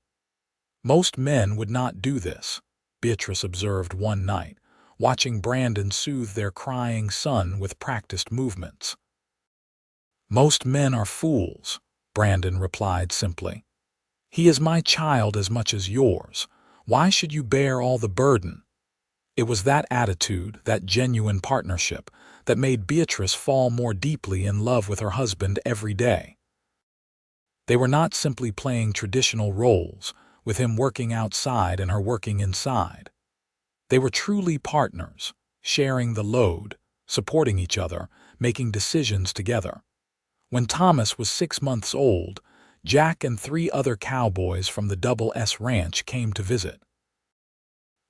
Most men would not do this, Beatrice observed one night, watching Brandon soothe their crying son with practiced movements. "Most men are fools," Brandon replied simply. "He is my child as much as yours. Why should you bear all the burden?" It was that attitude, that genuine partnership, that made Beatrice fall more deeply in love with her husband every day. They were not simply playing traditional roles, with him working outside and her working inside. They were truly partners, sharing the load, supporting each other, making decisions together. When Thomas was 6 months old, Jack and 3 other cowboys from the Double S Ranch came to visit.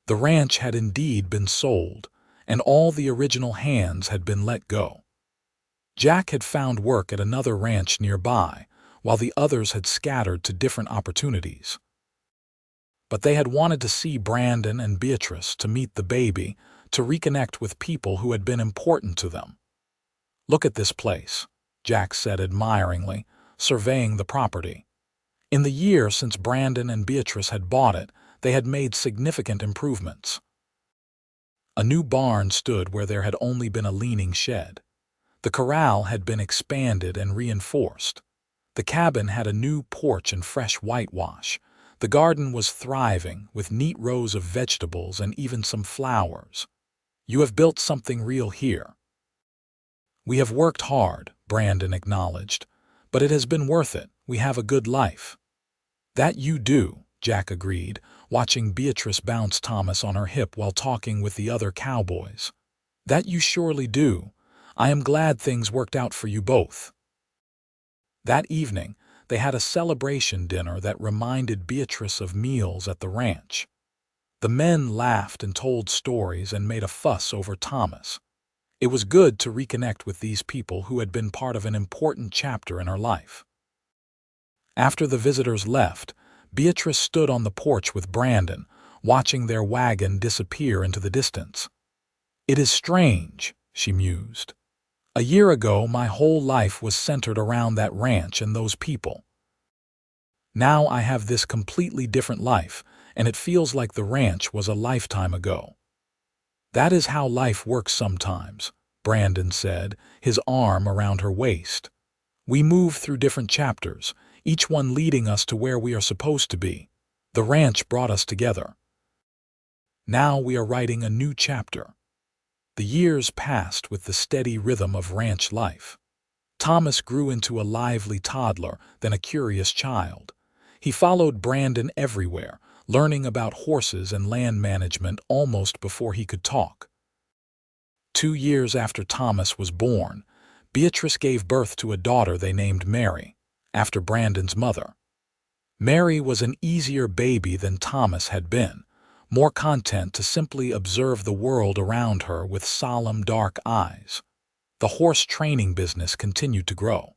The ranch had indeed been sold, and all the original hands had been let go. Jack had found work at another ranch nearby, while the others had scattered to different opportunities. But they had wanted to see Brandon and Beatrice, to meet the baby, to reconnect with people who had been important to them. "Look at this place," Jack said admiringly, surveying the property. In the year since Brandon and Beatrice had bought it, they had made significant improvements. A new barn stood where there had only been a leaning shed. The corral had been expanded and reinforced. The cabin had a new porch and fresh whitewash. The garden was thriving, with neat rows of vegetables and even some flowers. "You have built something real here." "We have worked hard," Brandon acknowledged, "but it has been worth it. We have a good life." "That you do," Jack agreed, watching Beatrice bounce Thomas on her hip while talking with the other cowboys. "That you surely do. I am glad things worked out for you both." That evening, they had a celebration dinner that reminded Beatrice of meals at the ranch. The men laughed and told stories and made a fuss over Thomas. It was good to reconnect with these people who had been part of an important chapter in her life. After the visitors left, Beatrice stood on the porch with Brandon, watching their wagon disappear into the distance. "It is strange," she mused. "A year ago, my whole life was centered around that ranch and those people. Now I have this completely different life, and it feels like the ranch was a lifetime ago." "That is how life works sometimes," Brandon said, his arm around her waist. "We move through different chapters, each one leading us to where we are supposed to be. The ranch brought us together. Now we are writing a new chapter." The years passed with the steady rhythm of ranch life. Thomas grew into a lively toddler, then a curious child. He followed Brandon everywhere, learning about horses and land management almost before he could talk. 2 years after Thomas was born, Beatrice gave birth to a daughter they named Mary, after Brandon's mother. Mary was an easier baby than Thomas had been, more content to simply observe the world around her with solemn, dark eyes. The horse training business continued to grow.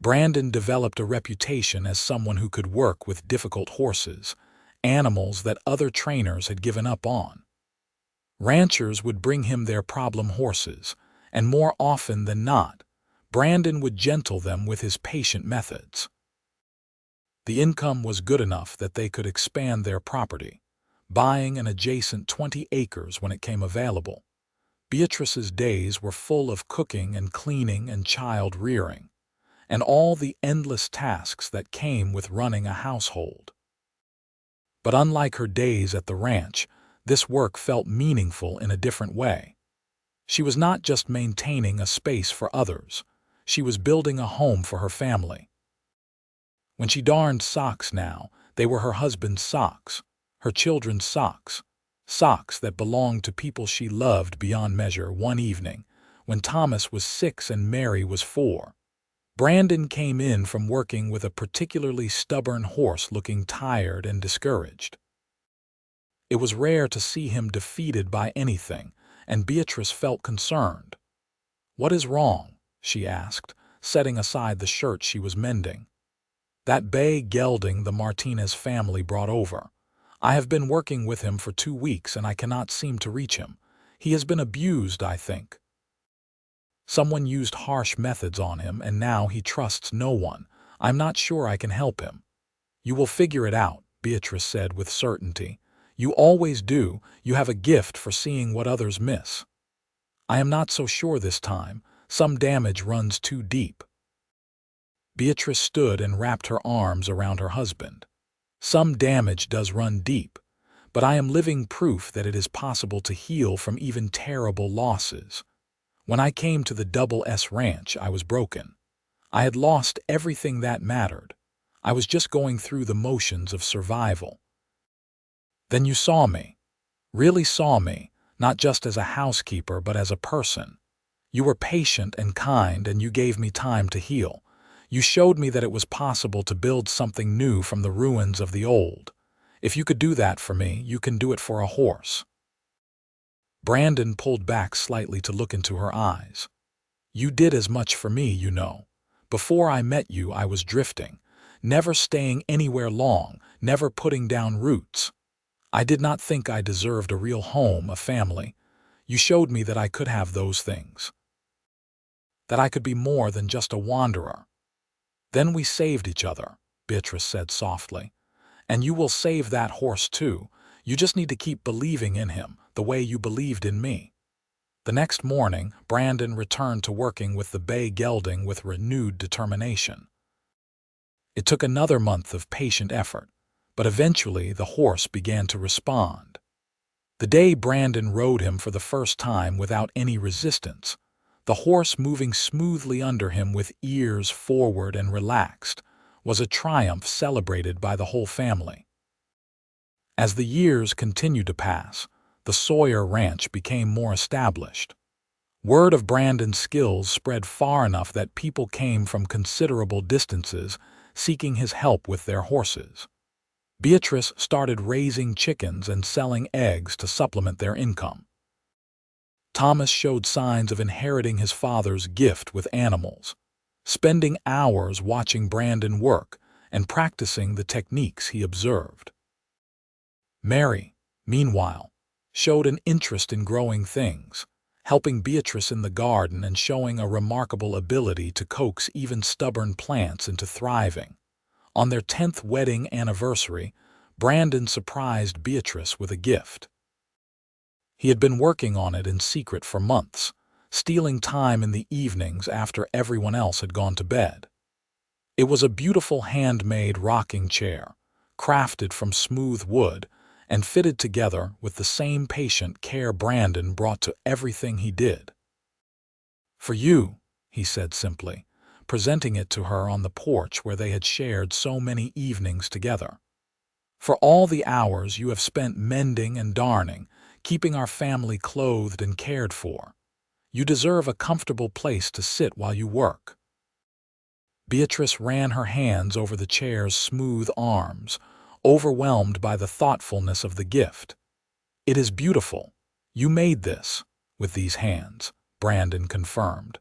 Brandon developed a reputation as someone who could work with difficult horses, animals that other trainers had given up on. Ranchers would bring him their problem horses, and more often than not, Brandon would gentle them with his patient methods. The income was good enough that they could expand their property, buying an adjacent 20 acres when it came available. Beatrice's days were full of cooking and cleaning and child rearing, and all the endless tasks that came with running a household. But unlike her days at the ranch, this work felt meaningful in a different way. She was not just maintaining a space for others, she was building a home for her family. When she darned socks now, they were her husband's socks, her children's socks, socks that belonged to people she loved beyond measure. One evening, when Thomas was 6 and Mary was 4, Brandon came in from working with a particularly stubborn horse looking tired and discouraged. It was rare to see him defeated by anything, and Beatrice felt concerned. "What is wrong?" she asked, setting aside the shirt she was mending. "That bay gelding the Martinez family brought over. I have been working with him for 2 weeks and I cannot seem to reach him. He has been abused, I think. Someone used harsh methods on him and now he trusts no one. I'm not sure I can help him." "You will figure it out," Beatrice said with certainty. "You always do. You have a gift for seeing what others miss." "I am not so sure this time. Some damage runs too deep." Beatrice stood and wrapped her arms around her husband. "Some damage does run deep, but I am living proof that it is possible to heal from even terrible losses. When I came to the Double S Ranch, I was broken. I had lost everything that mattered. I was just going through the motions of survival. Then you saw me, really saw me, not just as a housekeeper but as a person. You were patient and kind and you gave me time to heal. You showed me that it was possible to build something new from the ruins of the old. If you could do that for me, you can do it for a horse." Brandon pulled back slightly to look into her eyes. "You did as much for me, you know. Before I met you, I was drifting, never staying anywhere long, never putting down roots. I did not think I deserved a real home, a family. You showed me that I could have those things, that I could be more than just a wanderer. Then we saved each other," Beatrice said softly. "And you will save that horse too. You just need to keep believing in him, the way you believed in me." The next morning, Brandon returned to working with the bay gelding with renewed determination. It took another month of patient effort, but eventually the horse began to respond. The day Brandon rode him for the first time without any resistance, the horse moving smoothly under him with ears forward and relaxed, was a triumph celebrated by the whole family. As the years continued to pass, the Sawyer ranch became more established. Word of Brandon's skills spread far enough that people came from considerable distances seeking his help with their horses. Beatrice started raising chickens and selling eggs to supplement their income. Thomas showed signs of inheriting his father's gift with animals, spending hours watching Brandon work and practicing the techniques he observed. Mary, meanwhile, showed an interest in growing things, helping Beatrice in the garden and showing a remarkable ability to coax even stubborn plants into thriving. On their 10th wedding anniversary, Brandon surprised Beatrice with a gift. He had been working on it in secret for months, stealing time in the evenings after everyone else had gone to bed. It was a beautiful handmade rocking chair, crafted from smooth wood and fitted together with the same patient care Brandon brought to everything he did. "For you," he said simply, presenting it to her on the porch where they had shared so many evenings together. "For all the hours you have spent mending and darning, keeping our family clothed and cared for. You deserve a comfortable place to sit while you work." Beatrice ran her hands over the chair's smooth arms, overwhelmed by the thoughtfulness of the gift. "It is beautiful. You made this with these hands," Brandon confirmed.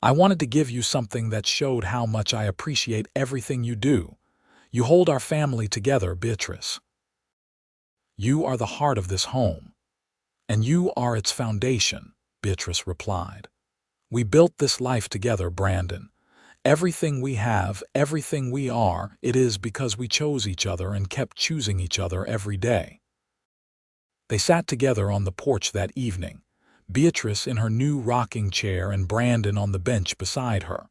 "I wanted to give you something that showed how much I appreciate everything you do. You hold our family together, Beatrice. You are the heart of this home, and you are its foundation," Beatrice replied. "We built this life together, Brandon. Everything we have, everything we are, it is because we chose each other and kept choosing each other every day." They sat together on the porch that evening, Beatrice in her new rocking chair and Brandon on the bench beside her.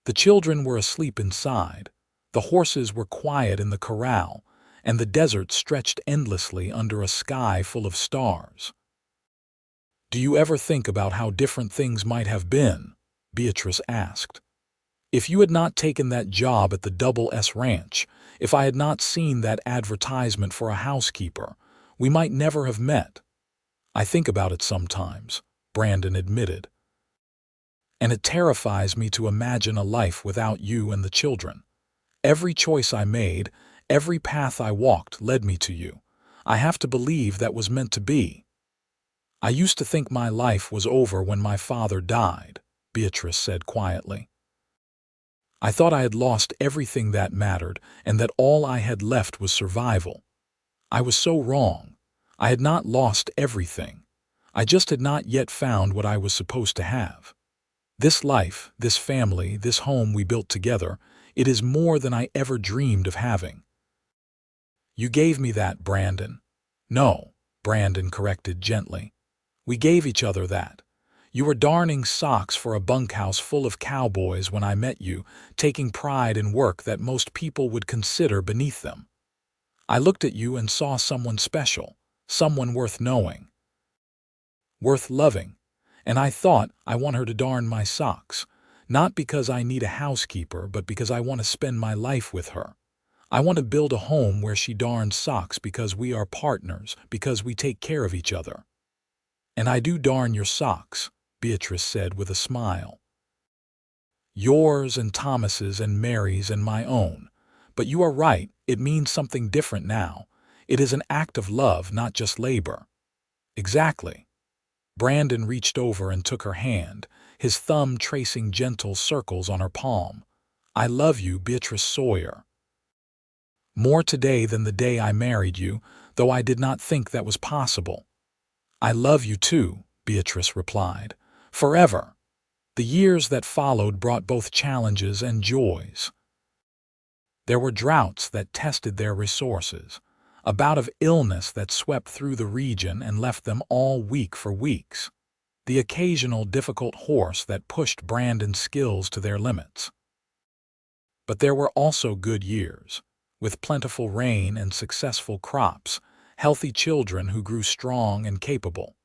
The children were asleep inside, the horses were quiet in the corral, and the desert stretched endlessly under a sky full of stars. "Do you ever think about how different things might have been?" Beatrice asked. "If you had not taken that job at the Double S Ranch, if I had not seen that advertisement for a housekeeper, we might never have met." "I think about it sometimes," Brandon admitted. and it terrifies me to imagine a life without you and the children. Every choice I made, every path I walked led me to you. I have to believe that was meant to be. I used to think my life was over when my father died, Beatrice said quietly. I thought I had lost everything that mattered and that all I had left was survival. I was so wrong. I had not lost everything. I just had not yet found what I was supposed to have. This life, this family, this home we built together, it is more than I ever dreamed of having. You gave me that, Brandon. No, Brandon corrected gently. We gave each other that. You were darning socks for a bunkhouse full of cowboys when I met you, taking pride in work that most people would consider beneath them. I looked at you and saw someone special, someone worth knowing, worth loving, and I thought I want her to darn my socks, not because I need a housekeeper, but because I want to spend my life with her. I want to build a home where she darns socks because we are partners, because we take care of each other. And I do darn your socks, Beatrice said with a smile. Yours and Thomas's and Mary's and my own. But you are right, it means something different now. It is an act of love, not just labor. Exactly. Brandon reached over and took her hand, his thumb tracing gentle circles on her palm. I love you, Beatrice Sawyer. More today than the day I married you, though I did not think that was possible. I love you too, Beatrice replied. Forever. The years that followed brought both challenges and joys. There were droughts that tested their resources, a bout of illness that swept through the region and left them all weak for weeks, the occasional difficult horse that pushed Brandon's skills to their limits. But there were also good years, with plentiful rain and successful crops, healthy children who grew strong and capable,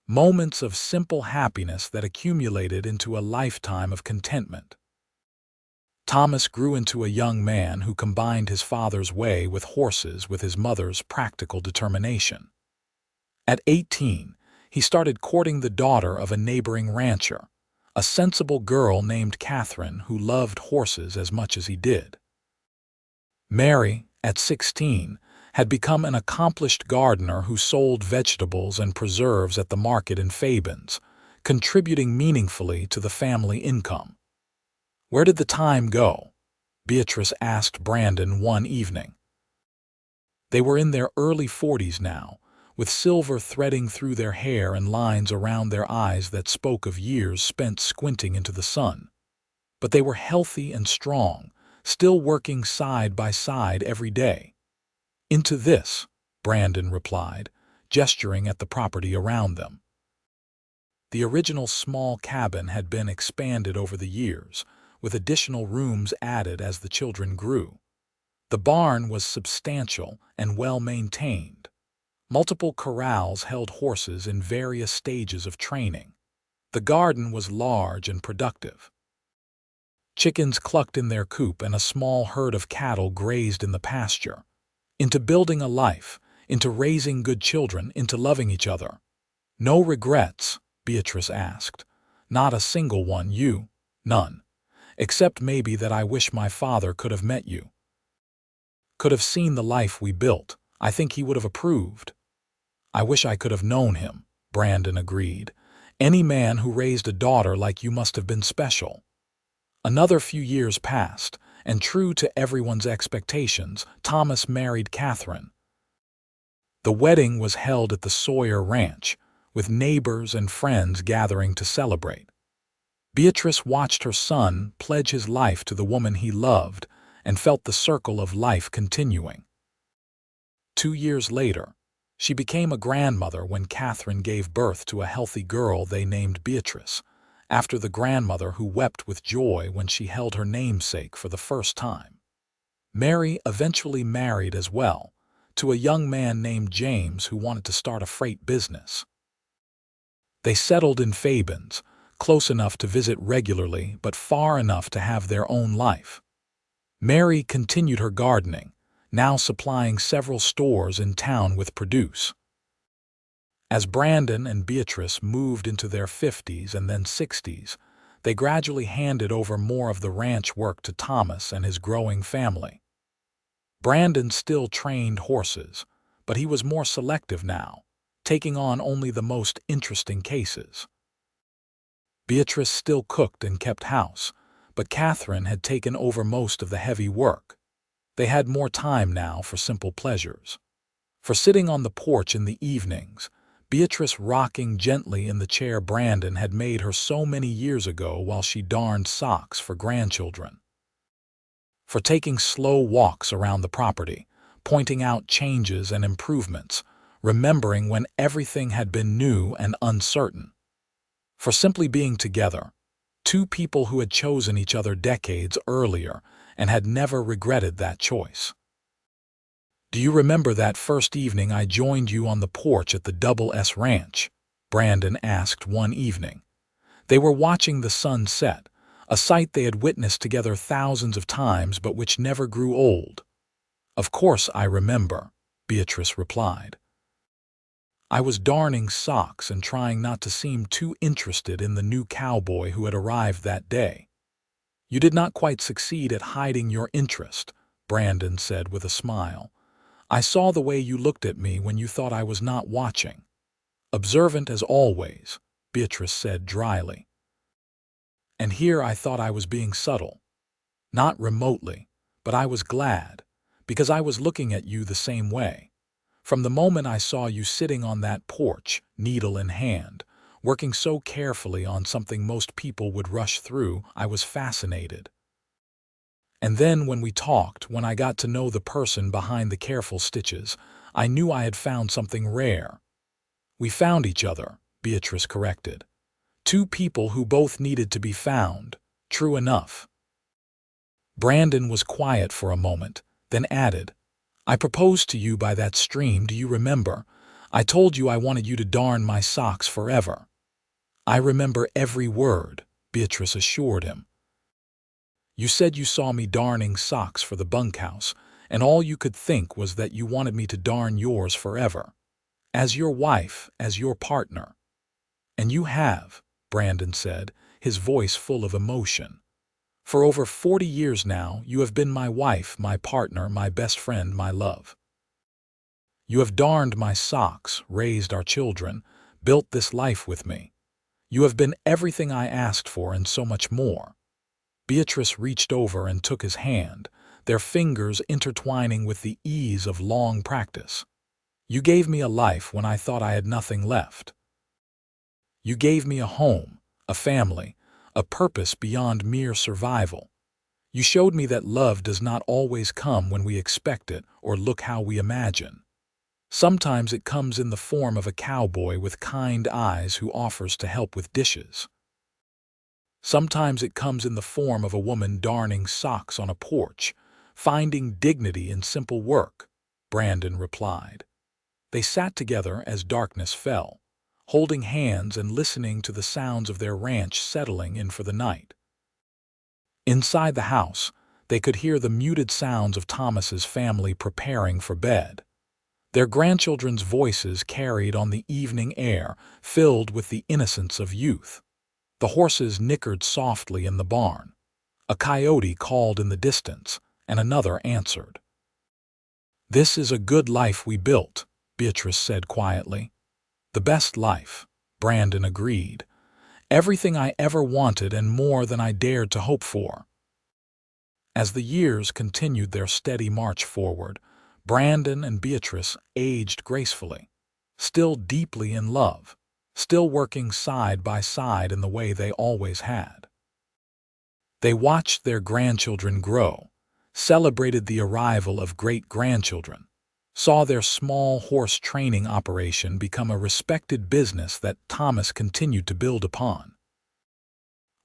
moments of simple happiness that accumulated into a lifetime of contentment. Thomas grew into a young man who combined his father's way with horses with his mother's practical determination. At 18, he started courting the daughter of a neighboring rancher, a sensible girl named Catherine who loved horses as much as he did. Mary, at 16, had become an accomplished gardener who sold vegetables and preserves at the market in Fabens, contributing meaningfully to the family income. Where did the time go? Beatrice asked Brandon one evening. They were in their early 40s now, with silver threading through their hair and lines around their eyes that spoke of years spent squinting into the sun. But they were healthy and strong, still working side by side every day. Into this, Brandon replied, gesturing at the property around them. The original small cabin had been expanded over the years, with additional rooms added as the children grew. The barn was substantial and well-maintained. Multiple corrals held horses in various stages of training. The garden was large and productive. Chickens clucked in their coop and a small herd of cattle grazed in the pasture. Into building a life, into raising good children, into loving each other. No regrets, Beatrice asked. Not a single one, you? None. Except maybe that I wish my father could have met you. Could have seen the life we built. I think he would have approved. I wish I could have known him, Brandon agreed. Any man who raised a daughter like you must have been special. Another few years passed, and true to everyone's expectations, Thomas married Catherine. The wedding was held at the Sawyer Ranch, with neighbors and friends gathering to celebrate. Beatrice watched her son pledge his life to the woman he loved and felt the circle of life continuing. 2 years later, she became a grandmother when Catherine gave birth to a healthy girl they named Beatrice, after the grandmother who wept with joy when she held her namesake for the first time. Mary eventually married as well, to a young man named James who wanted to start a freight business. They settled in Fabens, close enough to visit regularly but far enough to have their own life. Mary continued her gardening, now supplying several stores in town with produce. As Brandon and Beatrice moved into their 50s and then 60s, they gradually handed over more of the ranch work to Thomas and his growing family. Brandon still trained horses, but he was more selective now, taking on only the most interesting cases. Beatrice still cooked and kept house, but Catherine had taken over most of the heavy work. They had more time now for simple pleasures. For sitting on the porch in the evenings, Beatrice rocking gently in the chair Brandon had made her so many years ago while she darned socks for grandchildren. For taking slow walks around the property, pointing out changes and improvements, remembering when everything had been new and uncertain. For simply being together, two people who had chosen each other decades earlier and had never regretted that choice. "Do you remember that first evening I joined you on the porch at the Double S Ranch?" Brandon asked one evening. They were watching the sun set, a sight they had witnessed together thousands of times but which never grew old. "Of course I remember," Beatrice replied. "I was darning socks and trying not to seem too interested in the new cowboy who had arrived that day." "You did not quite succeed at hiding your interest," Brandon said with a smile. "I saw the way you looked at me when you thought I was not watching." "Observant as always," Beatrice said dryly. "And here I thought I was being subtle. Not remotely, but I was glad, because I was looking at you the same way. From the moment I saw you sitting on that porch, needle in hand, working so carefully on something most people would rush through, I was fascinated. And then when we talked, when I got to know the person behind the careful stitches, I knew I had found something rare." "We found each other," Beatrice corrected. "Two people who both needed to be found. True enough." Brandon was quiet for a moment, then added, "I proposed to you by that stream, do you remember? I told you I wanted you to darn my socks forever." "I remember every word," Beatrice assured him. "You said you saw me darning socks for the bunkhouse, and all you could think was that you wanted me to darn yours forever. As your wife, as your partner." "And you have," Brandon said, his voice full of emotion. "For over 40 years now, you have been my wife, my partner, my best friend, my love. You have darned my socks, raised our children, built this life with me. You have been everything I asked for and so much more." Beatrice reached over and took his hand, their fingers intertwining with the ease of long practice. "You gave me a life when I thought I had nothing left. You gave me a home, a family, a purpose beyond mere survival. You showed me that love does not always come when we expect it or look how we imagine. Sometimes it comes in the form of a cowboy with kind eyes who offers to help with dishes. Sometimes it comes in the form of a woman darning socks on a porch, finding dignity in simple work," Brandon replied. They sat together as darkness fell, holding hands and listening to the sounds of their ranch settling in for the night. Inside the house, they could hear the muted sounds of Thomas's family preparing for bed. Their grandchildren's voices carried on the evening air, filled with the innocence of youth. The horses nickered softly in the barn. A coyote called in the distance, and another answered. "This is a good life we built," Beatrice said quietly. "The best life," Brandon agreed. "Everything I ever wanted and more than I dared to hope for." As the years continued their steady march forward, Brandon and Beatrice aged gracefully, still deeply in love, still working side by side in the way they always had. They watched their grandchildren grow, celebrated the arrival of great-grandchildren, saw their small horse training operation become a respected business that Thomas continued to build upon.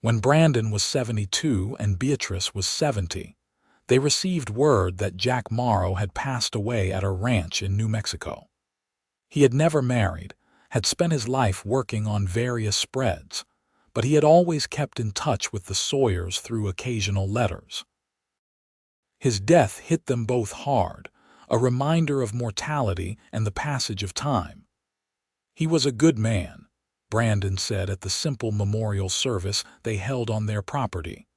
When Brandon was 72 and Beatrice was 70, they received word that Jack Morrow had passed away at a ranch in New Mexico. He had never married, had spent his life working on various spreads, but he had always kept in touch with the Sawyers through occasional letters. His death hit them both hard, a reminder of mortality and the passage of time. He was a good man, Brandon said at the simple memorial service they held on their property.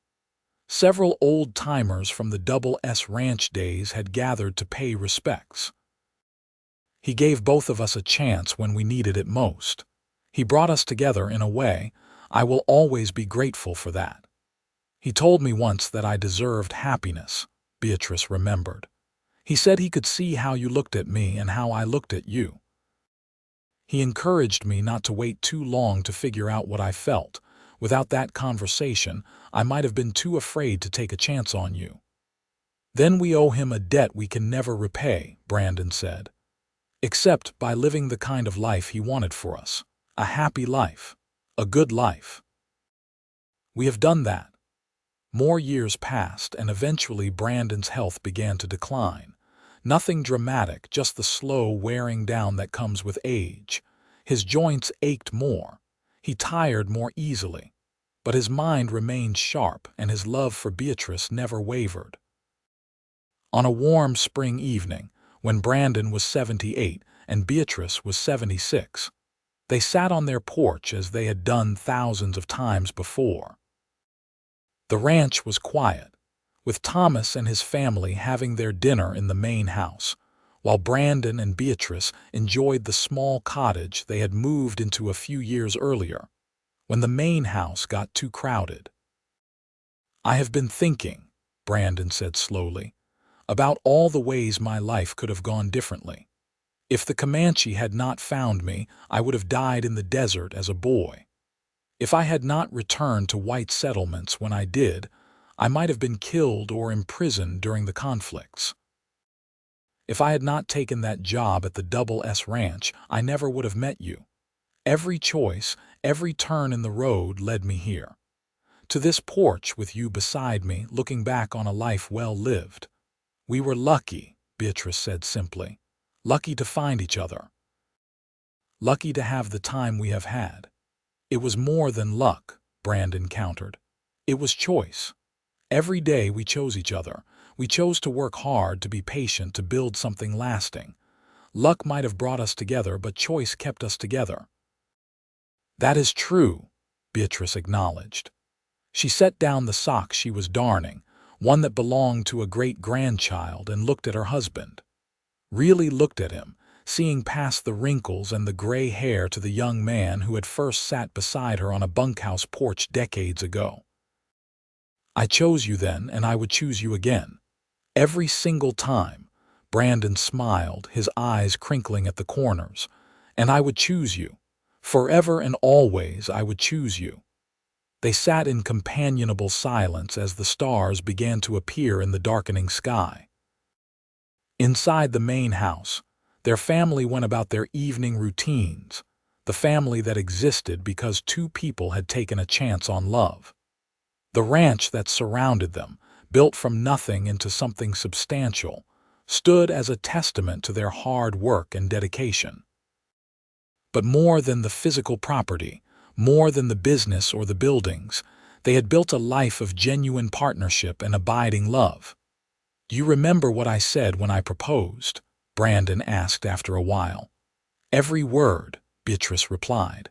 Several old-timers from the Double S Ranch days had gathered to pay respects. He gave both of us a chance when we needed it most. He brought us together in a way. I will always be grateful for that. He told me once that I deserved happiness, Beatrice remembered. He said he could see how you looked at me and how I looked at you. He encouraged me not to wait too long to figure out what I felt. Without that conversation, I might have been too afraid to take a chance on you. Then we owe him a debt we can never repay, Brandon said. Except by living the kind of life he wanted for us. A happy life. A good life. We have done that. More years passed, and eventually Brandon's health began to decline. Nothing dramatic, just the slow wearing down that comes with age. His joints ached more. He tired more easily. But his mind remained sharp, and his love for Beatrice never wavered. On a warm spring evening, when Brandon was 78 and Beatrice was 76, they sat on their porch as they had done thousands of times before. The ranch was quiet, with Thomas and his family having their dinner in the main house, while Brandon and Beatrice enjoyed the small cottage they had moved into a few years earlier, when the main house got too crowded. "I have been thinking," Brandon said slowly, "about all the ways my life could have gone differently. If the Comanche had not found me, I would have died in the desert as a boy. If I had not returned to white settlements when I did, I might have been killed or imprisoned during the conflicts. If I had not taken that job at the Double S Ranch, I never would have met you. Every choice, every turn in the road led me here. To this porch with you beside me, looking back on a life well lived. We were lucky," Beatrice said simply. "Lucky to find each other. Lucky to have the time we have had." "It was more than luck," Brandon countered. "It was choice. Every day we chose each other. We chose to work hard, to be patient, to build something lasting. Luck might have brought us together, but choice kept us together." "That is true," Beatrice acknowledged. She set down the sock she was darning, one that belonged to a great-grandchild, and looked at her husband. Really looked at him, seeing past the wrinkles and the gray hair to the young man who had first sat beside her on a bunkhouse porch decades ago. "I chose you then, and I would choose you again. Every single time," Brandon smiled, his eyes crinkling at the corners. "And I would choose you. Forever and always I would choose you." They sat in companionable silence as the stars began to appear in the darkening sky. Inside the main house, their family went about their evening routines, the family that existed because two people had taken a chance on love. The ranch that surrounded them, built from nothing into something substantial, stood as a testament to their hard work and dedication. But more than the physical property, more than the business or the buildings, they had built a life of genuine partnership and abiding love. "Do you remember what I said when I proposed?" Brandon asked after a while. "Every word," Beatrice replied.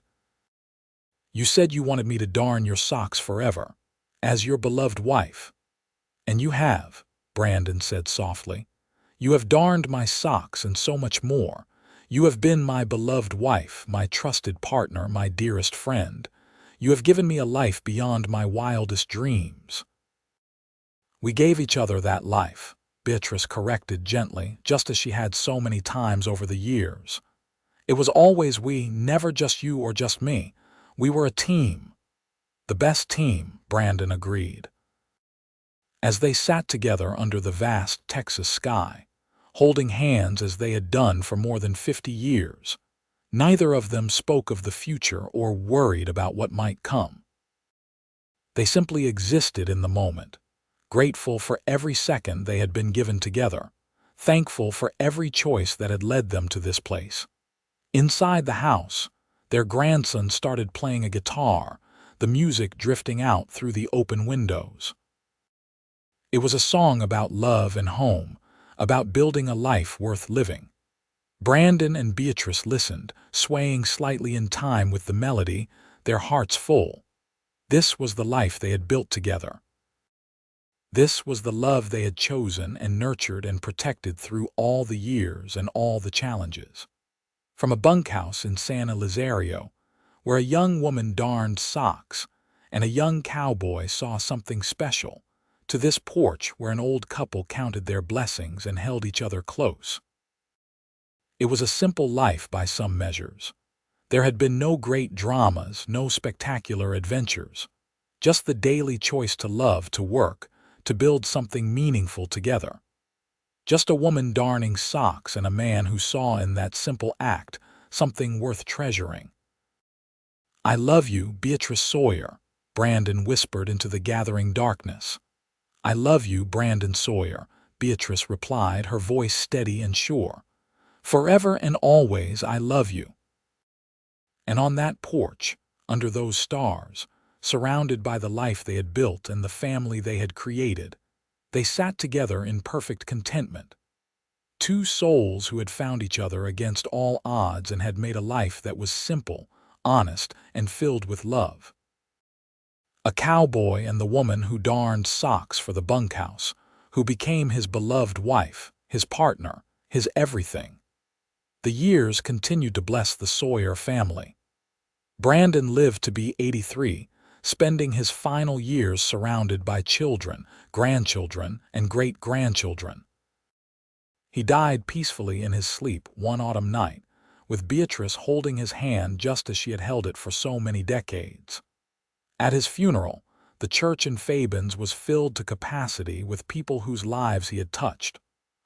"You said you wanted me to darn your socks forever, as your beloved wife." "And you have," Brandon said softly. "You have darned my socks and so much more. You have been my beloved wife, my trusted partner, my dearest friend. You have given me a life beyond my wildest dreams." "We gave each other that life," Beatrice corrected gently, just as she had so many times over the years. "It was always we, never just you or just me. We were a team." "The best team," Brandon agreed. As they sat together under the vast Texas sky, holding hands as they had done for more than 50 years, neither of them spoke of the future or worried about what might come. They simply existed in the moment, grateful for every second they had been given together, thankful for every choice that had led them to this place. Inside the house, their grandson started playing a guitar, the music drifting out through the open windows. It was a song about love and home, about building a life worth living. Brandon and Beatrice listened, swaying slightly in time with the melody, their hearts full. This was the life they had built together. This was the love they had chosen and nurtured and protected through all the years and all the challenges. From a bunkhouse in San Elizario, where a young woman darned socks and a young cowboy saw something special, to this porch where an old couple counted their blessings and held each other close. It was a simple life by some measures. There had been no great dramas, no spectacular adventures, just the daily choice to love, to work, to build something meaningful together. Just a woman darning socks and a man who saw in that simple act something worth treasuring. "I love you, Beatrice Sawyer," Brandon whispered into the gathering darkness. "I love you, Brandon Sawyer," Beatrice replied, her voice steady and sure. "Forever and always I love you." And on that porch, under those stars, surrounded by the life they had built and the family they had created, they sat together in perfect contentment. Two souls who had found each other against all odds and had made a life that was simple, honest, and filled with love. A cowboy and the woman who darned socks for the bunkhouse, who became his beloved wife, his partner, his everything. The years continued to bless the Sawyer family. Brandon lived to be 83, spending his final years surrounded by children, grandchildren, and great-grandchildren. He died peacefully in his sleep one autumn night, with Beatrice holding his hand just as she had held it for so many decades. At his funeral, the church in Fabens was filled to capacity with people whose lives he had touched,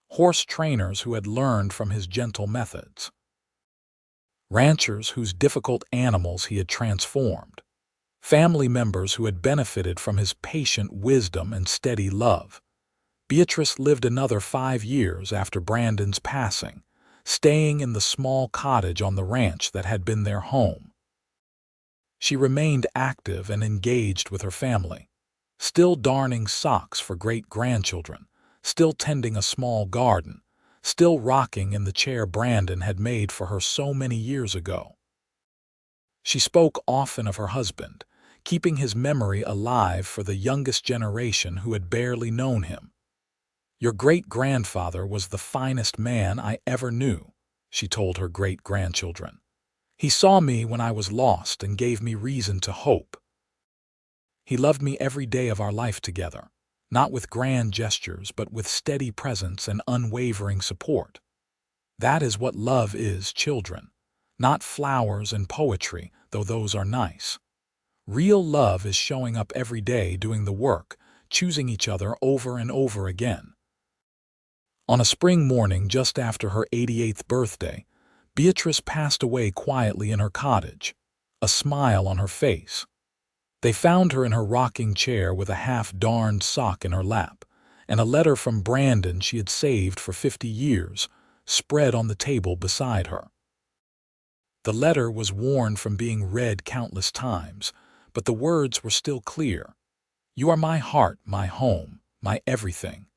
horse trainers who had learned from his gentle methods, ranchers whose difficult animals he had transformed, family members who had benefited from his patient wisdom and steady love. Beatrice lived another 5 years after Brandon's passing, staying in the small cottage on the ranch that had been their home. She remained active and engaged with her family, still darning socks for great-grandchildren, still tending a small garden, still rocking in the chair Brandon had made for her so many years ago. She spoke often of her husband, keeping his memory alive for the youngest generation who had barely known him. "Your great-grandfather was the finest man I ever knew," she told her great-grandchildren. "He saw me when I was lost and gave me reason to hope. He loved me every day of our life together, not with grand gestures but with steady presence and unwavering support. That is what love is, children. Not flowers and poetry, though those are nice. Real love is showing up every day doing the work, choosing each other over and over again." On a spring morning just after her 88th birthday, Beatrice passed away quietly in her cottage, a smile on her face. They found her in her rocking chair with a half-darned sock in her lap, and a letter from Brandon she had saved for 50 years, spread on the table beside her. The letter was worn from being read countless times, but the words were still clear. "You are my heart, my home, my everything.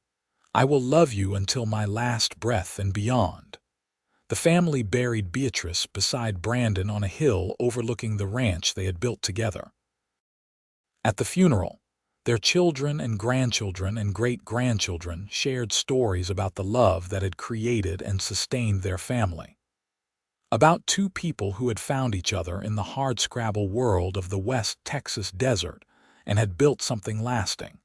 I will love you until my last breath and beyond." The family buried Beatrice beside Brandon on a hill overlooking the ranch they had built together. At the funeral, their children and grandchildren and great-grandchildren shared stories about the love that had created and sustained their family. About two people who had found each other in the hardscrabble world of the West Texas desert and had built something lasting.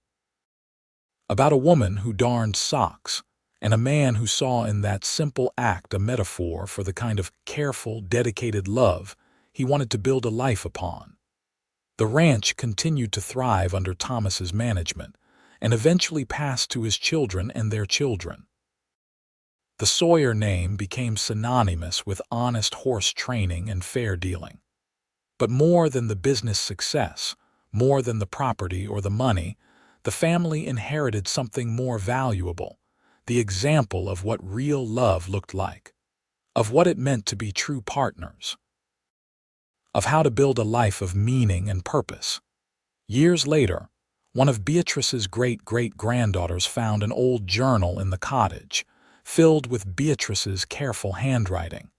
About a woman who darned socks, and a man who saw in that simple act a metaphor for the kind of careful, dedicated love he wanted to build a life upon. The ranch continued to thrive under Thomas's management, and eventually passed to his children and their children. The Sawyer name became synonymous with honest horse training and fair dealing. But more than the business success, more than the property or the money, the family inherited something more valuable: the example of what real love looked like, of what it meant to be true partners, of how to build a life of meaning and purpose. Years later, one of Beatrice's great-great-granddaughters found an old journal in the cottage, filled with Beatrice's careful handwriting.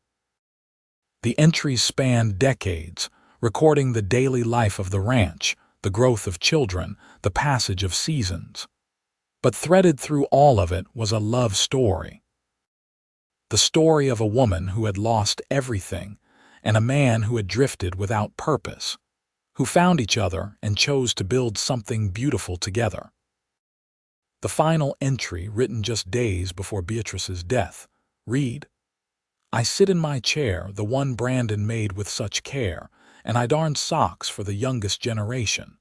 The entries spanned decades, recording the daily life of the ranch, the growth of children, the passage of seasons. But threaded through all of it was a love story. The story of a woman who had lost everything and a man who had drifted without purpose, who found each other and chose to build something beautiful together. The final entry, written just days before Beatrice's death, read, "I sit in my chair, the one Brandon made with such care, and I darn socks for the youngest generation.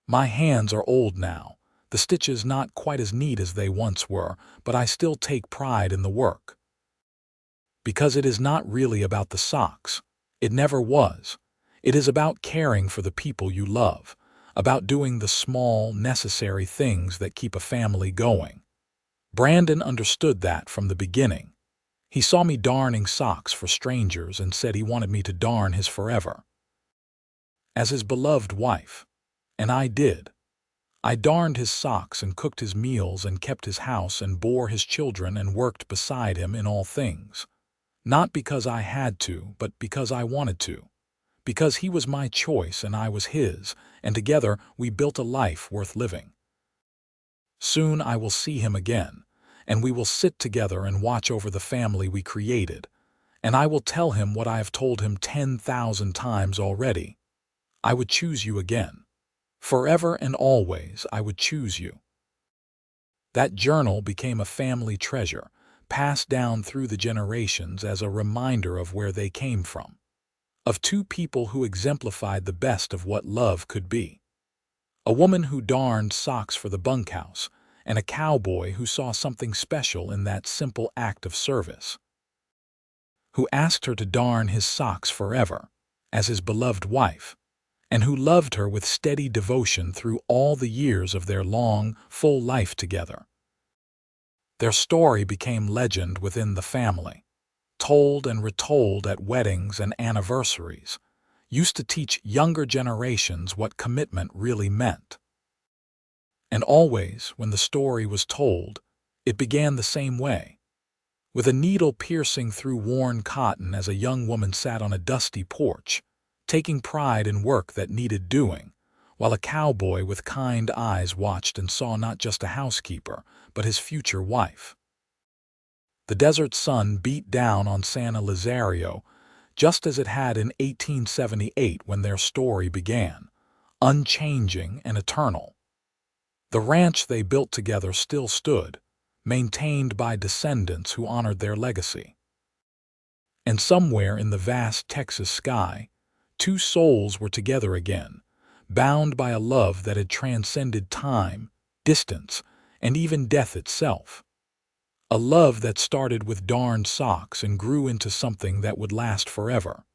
My hands are old now, the stitches not quite as neat as they once were, but I still take pride in the work. Because it is not really about the socks. It never was. It is about caring for the people you love, about doing the small, necessary things that keep a family going." Brandon understood that from the beginning. He saw me darning socks for strangers and said he wanted me to darn his forever. As his beloved wife. And I did. I darned his socks and cooked his meals and kept his house and bore his children and worked beside him in all things. Not because I had to, but because I wanted to. Because he was my choice and I was his, and together we built a life worth living. Soon I will see him again, and we will sit together and watch over the family we created, and I will tell him what I have told him 10,000 times already. I would choose you again. Forever and always I would choose you. That journal became a family treasure, passed down through the generations as a reminder of where they came from, of two people who exemplified the best of what love could be. A woman who darned socks for the bunkhouse, and a cowboy who saw something special in that simple act of service, who asked her to darn his socks forever, as his beloved wife, and who loved her with steady devotion through all the years of their long, full life together. Their story became legend within the family, told and retold at weddings and anniversaries, used to teach younger generations what commitment really meant. And always, when the story was told, it began the same way, with a needle piercing through worn cotton as a young woman sat on a dusty porch, taking pride in work that needed doing, while a cowboy with kind eyes watched and saw not just a housekeeper, but his future wife. The desert sun beat down on San Elizario, just as it had in 1878 when their story began, unchanging and eternal. The ranch they built together still stood, maintained by descendants who honored their legacy. And somewhere in the vast Texas sky, two souls were together again, bound by a love that had transcended time, distance, and even death itself. A love that started with darned socks and grew into something that would last forever.